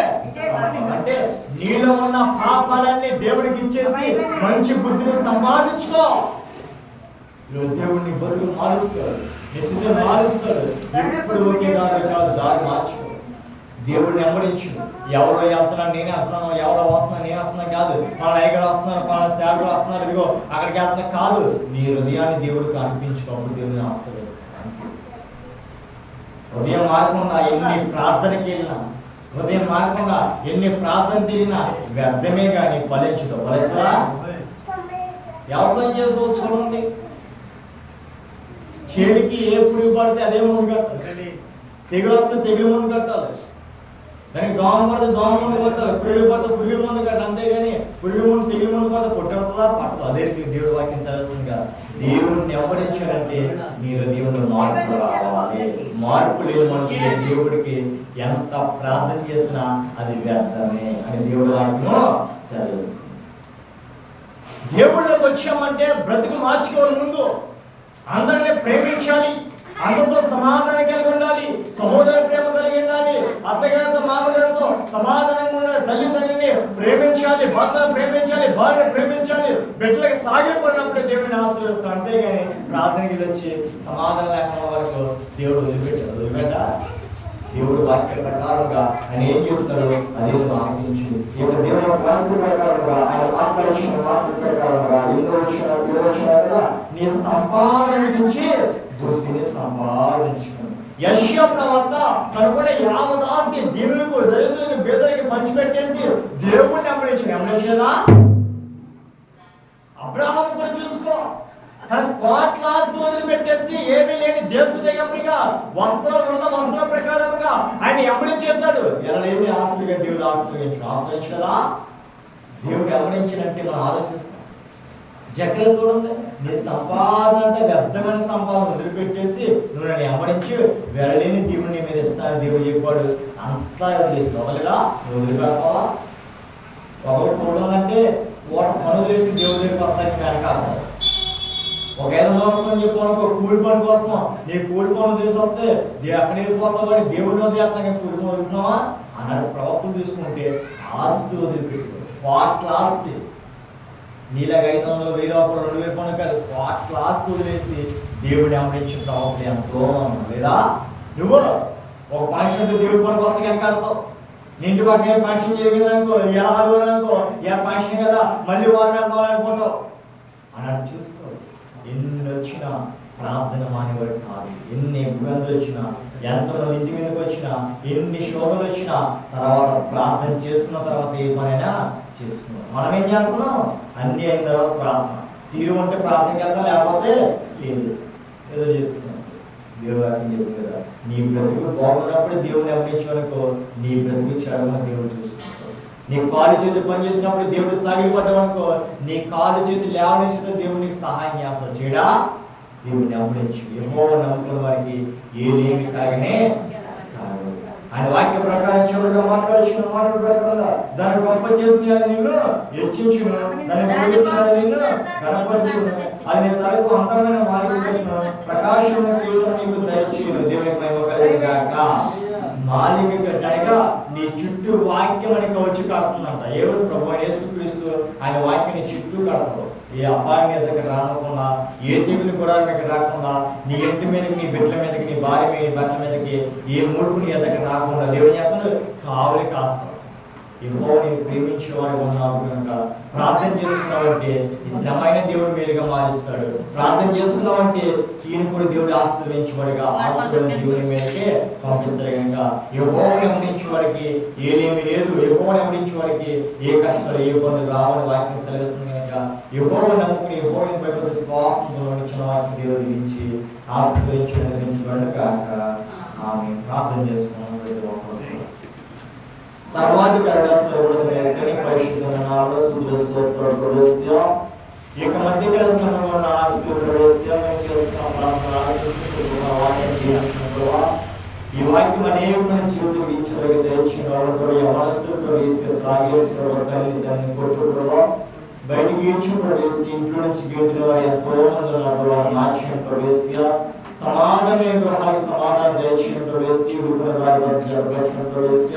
Speaker 2: అంటే నీలో ఉన్న పాపాలన్నీ దేవుడికి ఇచ్చేసి మంచి బుద్ధిని సంపాదించుకో. దేవుడిని బతుకు మారుస్తాడు, నీ స్థితిని మారుస్తాడు. ఎప్పుడు ఒకే దారి కాదు, దారి మార్చుకో. దేవుడిని వెంబడించు. ఎవరో వెళ్తున్నాను నేనే వస్తున్నాను, ఎవరో వస్తున్నాను నేను వస్తున్నా కాదు, వాళ్ళ ఐగరు వస్తున్నారు, వాళ్ళ సేవకులు వస్తున్నారు, ఇదిగో అక్కడికి వెళ్తున్నా కాదు. నీ హృదయాన్ని దేవుడికి అనిపించుకోప్పుడు దేవుడిని ఆశీర్వదిస్తాడు. హృదయం మారకుండా ఎన్ని ప్రార్థనకి వెళ్ళినా, హృదయం మారకుండా ఎన్ని ప్రార్థన తిరిగినా వ్యర్థమే కానీ ఫలించదు. ఫలిస్తా వ్యవసాయం చేస్తూ చూడండి, చేతికి ఏ పురుగు పడితే అదే ముందు కట్టాలి, తెగులు వస్తే తెగులు ముందు కట్టాలి. దానికి దోమ పడితే దోమ ముందు కొట్టాలి, పురుగు పడితే పురుగు ముందు కట్టాలి. అంతేగాని పురుగు ముందు తెగి ముందు పడితే కొట్టవుతుందా పట్టదు. అదే దేవుడు వాక్యం తెలుస్తుంది కదా. దేవుడిని ఎవరించాడంటే మీరు దేవుని మార్పు రావాలి. మార్పు లేదు మనుషులు దేవుడికి ఎంత ప్రార్థన చేసినా అది వ్యర్థమే అని దేవుడు వాక్యం సెలవిస్తుంది. దేవుళ్ళకి వచ్చామంటే బ్రతుకు మార్చుకోవాలి. ముందు అందరినీ ప్రేమించాలి, అందరితో సమాధానం కలిగి ఉండాలి, సహోదర ప్రేమ కలిగి ఉండాలి, అత్తగారితో మామగారితో సమాధానంగా ఉండాలి, తల్లిదండ్రులని ప్రేమించాలి, భర్తను ప్రేమించాలి, భార్యను ప్రేమించాలి, బిడ్డలకు సాగిపోయినప్పుడే దేవుడిని ఆశీర్వదిస్తాం. అంతేగాని ప్రార్థనకి వచ్చి సమాధానం లేకుండా వరకు దేవుడు వదిలిపెట్టా. దేవుడు వాక్య ప్రకారంగా ఆయన ఏం చెప్తాడో అదే ఆలోచించు. దేవుడు వాక్య ప్రకారంగా ఆయన మాట్లాడిన వాక్య ప్రకారంగా ఏదో వచ్చిన కదా నీ సంపాదన నుంచి బుద్ధిని సంపాదించుకున్నాడు. యెషయా ప్రవక్త తనకున్న యావత్ ఆస్తి దీనులకు, దరిద్రులకు, పేదలకు పంచిపెట్టేసి దేవుణ్ణి అమ్మడించేదా? అబ్రహాం కూడా చూసుకో, తన కోట్ల ఆస్తి వదిలిపెట్టేసి ఏమీ లేని దేశదేగంగా వస్త్రాలు ఉన్న వస్త్ర ప్రకారంగా ఆయన ఎంబడించేశాడు. ఎలా లేని ఆస్తులుగా దేవుడు ఆశ్రయించదా? దేవుడు ఎంబడించినంటే మనం ఆలోచిస్తాం. జక్ర చూడండి, నీ సంపాదన అంటే వ్యర్థమైన సంపాదన వదిలిపెట్టేసి నువ్వు నన్ను ఎంబడించి వెళ్ళలేని దేవుని మీద ఇస్తాను దేవుడు చెప్పాడు. అంతా వదిలేసి వదలగా నువ్వు వదిలిపెడతావా? ఒకటి చూడాలంటే పనులు వేసి దేవుడి దగ్గరికి వస్తానికి వెనకాడతావు. ఒక 5 సంవత్సరం చెప్పాను కూలి పని కోసం నీ కూలి పనులు చేసి వస్తే అక్కడ వెళ్ళిపోతావు కానీ దేవుడిని వదిలేస్తాను కూలి పని వదులుతున్నావా అన్నాడు. ప్రవక్తలు తీసుకుంటే ఆస్తి వదిలిపెట్టు, కోట్ల ఆస్తి, నీలాగా 500, 1000 రూపాయలు, 2000 పనులు కాదు, కోట్ల ఆస్తి వదిలేసి దేవుడిని అమ్మడించిన ప్రవక్త ఎంతో లేదా? నువ్వు ఒక ఫంక్షన్ దేవుడి పని కొత్తగా వెనకాడతావు. ఇంటి పక్కన ఫంక్షన్ జరిగిందనుకో, ఎలా అనుకో, ఏ ఫంక్షన్ కదా మళ్ళీ వారం వెళ్తావు అనుకుంటావు అన్నట్టు చూసుకో. ఎన్ని వచ్చినా ప్రార్థన మానేవాడు కాదు. ఎన్ని ఇబ్బందులు వచ్చినా, ఎంతమంది ఇంటి మీదకి వచ్చినా, ఎన్ని శోధనలు వచ్చినా తర్వాత ప్రార్థన చేసుకున్న తర్వాత ఏ పనైనా చేసుకున్నాం. మనం ఏం చేస్తున్నాం? అన్ని అయిన తర్వాత ప్రార్థన తీరు ఉంటే ప్రార్థనకి వెళ్తాం, లేకపోతే లేదు. ఏదో చెప్తున్నాం. దేవుడు చెప్తుంది కదా, నీ బ్రతుకు బాగున్నప్పుడు దేవుడిని అర్పించవనుకో, నీ బ్రతుకు చెడమని దేవుడు చూసుకుంటాడు. నీ కాలు చేతులు పని చేసినప్పుడు దేవుడు సాగిపడ్డావనుకో, నీ కాలు చేతులు లేవనిచ్చితే దేవుడు నీకు సహాయం చేస్తాడు. చేయడా? దేవుడిని అమ్మడించు. యెహోవా నమ్ముకున్న వారికి ఏదేమి కాగానే ఆయన వాక్య ప్రకారం చివరిగా మాట్లాడుచున్న మాటల ప్రకారంగా దాన్ని గొప్ప చేసిన నిన్ను హెచ్చించును, దాన్ని పూజించిన నిన్ను కనపరచును, అది నీ తలకు అందమైన మాలికను ప్రకాశం నీకు దయచేయును. దేవుని మహిమ కలుగుగాక. మాలిక కనుక నీ చుట్టూ వాక్యం అని కవచి కడుతుందంట. ఎవరు? ప్రభువైన యేసుక్రీస్తు ఆయన వాక్యం నీ చుట్టూ కడతాడు. ఏ అపాయం నీ దగ్గర రాకుండా, ఏ తెగులు కూడా దగ్గర రాకుండా, నీ ఇంటి మీదకి, నీ బిడ్డల మీదకి, నీ భార్య మీద, నీ భర్త మీదకి ఏ మూర్ఖు నీ దగ్గర రాకుండా దేవుని చేస్తాడు, కావలి కాస్తాడు. యెహోవా నీవు ప్రేమించేవాడు ఉన్నావు కనుక ప్రార్థన చేసుకున్నావంటే ఈ శ్రమైన దేవుడు మేలుగా మారుస్తాడు. ప్రార్థన చేసుకున్నావంటే ఈయన కూడా దేవుడు ఆశీర్వదించేవాడుగా ఆశీర్వాదం దేవుని మీదకే పంపిస్తాడు. కనుక యెహోవాను వెంబడించేవాడికి ఏమీ లేదు, యెహోవాను వెంబడించేవాడికి ఏ కష్టాలు, ఏ ఇబ్బందులు రావని వాక్యం సెలవిస్తుంది. కనుక యెహోవాను నమ్ముకుని యెహోవాను భయపడే శ్వాసంలో ఇచ్చిన వాక్యం దేవుడు గురించి ఆశీర్వదించడం కాక ఆమె ప్రార్థన చేసుకున్నాం. సర్వాధికారి సర్వోన్నతుడైన పరిశుద్ధమైన నామములో స్తుతులు స్తోత్రాలు చెల్లిస్తున్నాం. ఈ యొక్క మధ్యకాల సమయంలో నామములో మేము చేస్తున్న ప్రార్థన ఆలకిస్తున్న వాక్యం చేస్తున్న ప్రభువా, ఈ వాక్యం అనేకమైన జీవితం ఇచ్చడానికి దయచేయండి. వాళ్ళతో యవనస్తులతో వేసి త్రాగేసి తల్లి కొట్టు ప్రభువా, బయటికి ఈడ్చుకునేసి ఇంట్లో నుంచి గెలిచిన వారు ఎంతో మంది ఉన్నారు. వారి నాట్యం ప్రవేశ సమాధానం గృహానికి సమాధానం దయచేయడం ప్రవేశ ప్రవేశ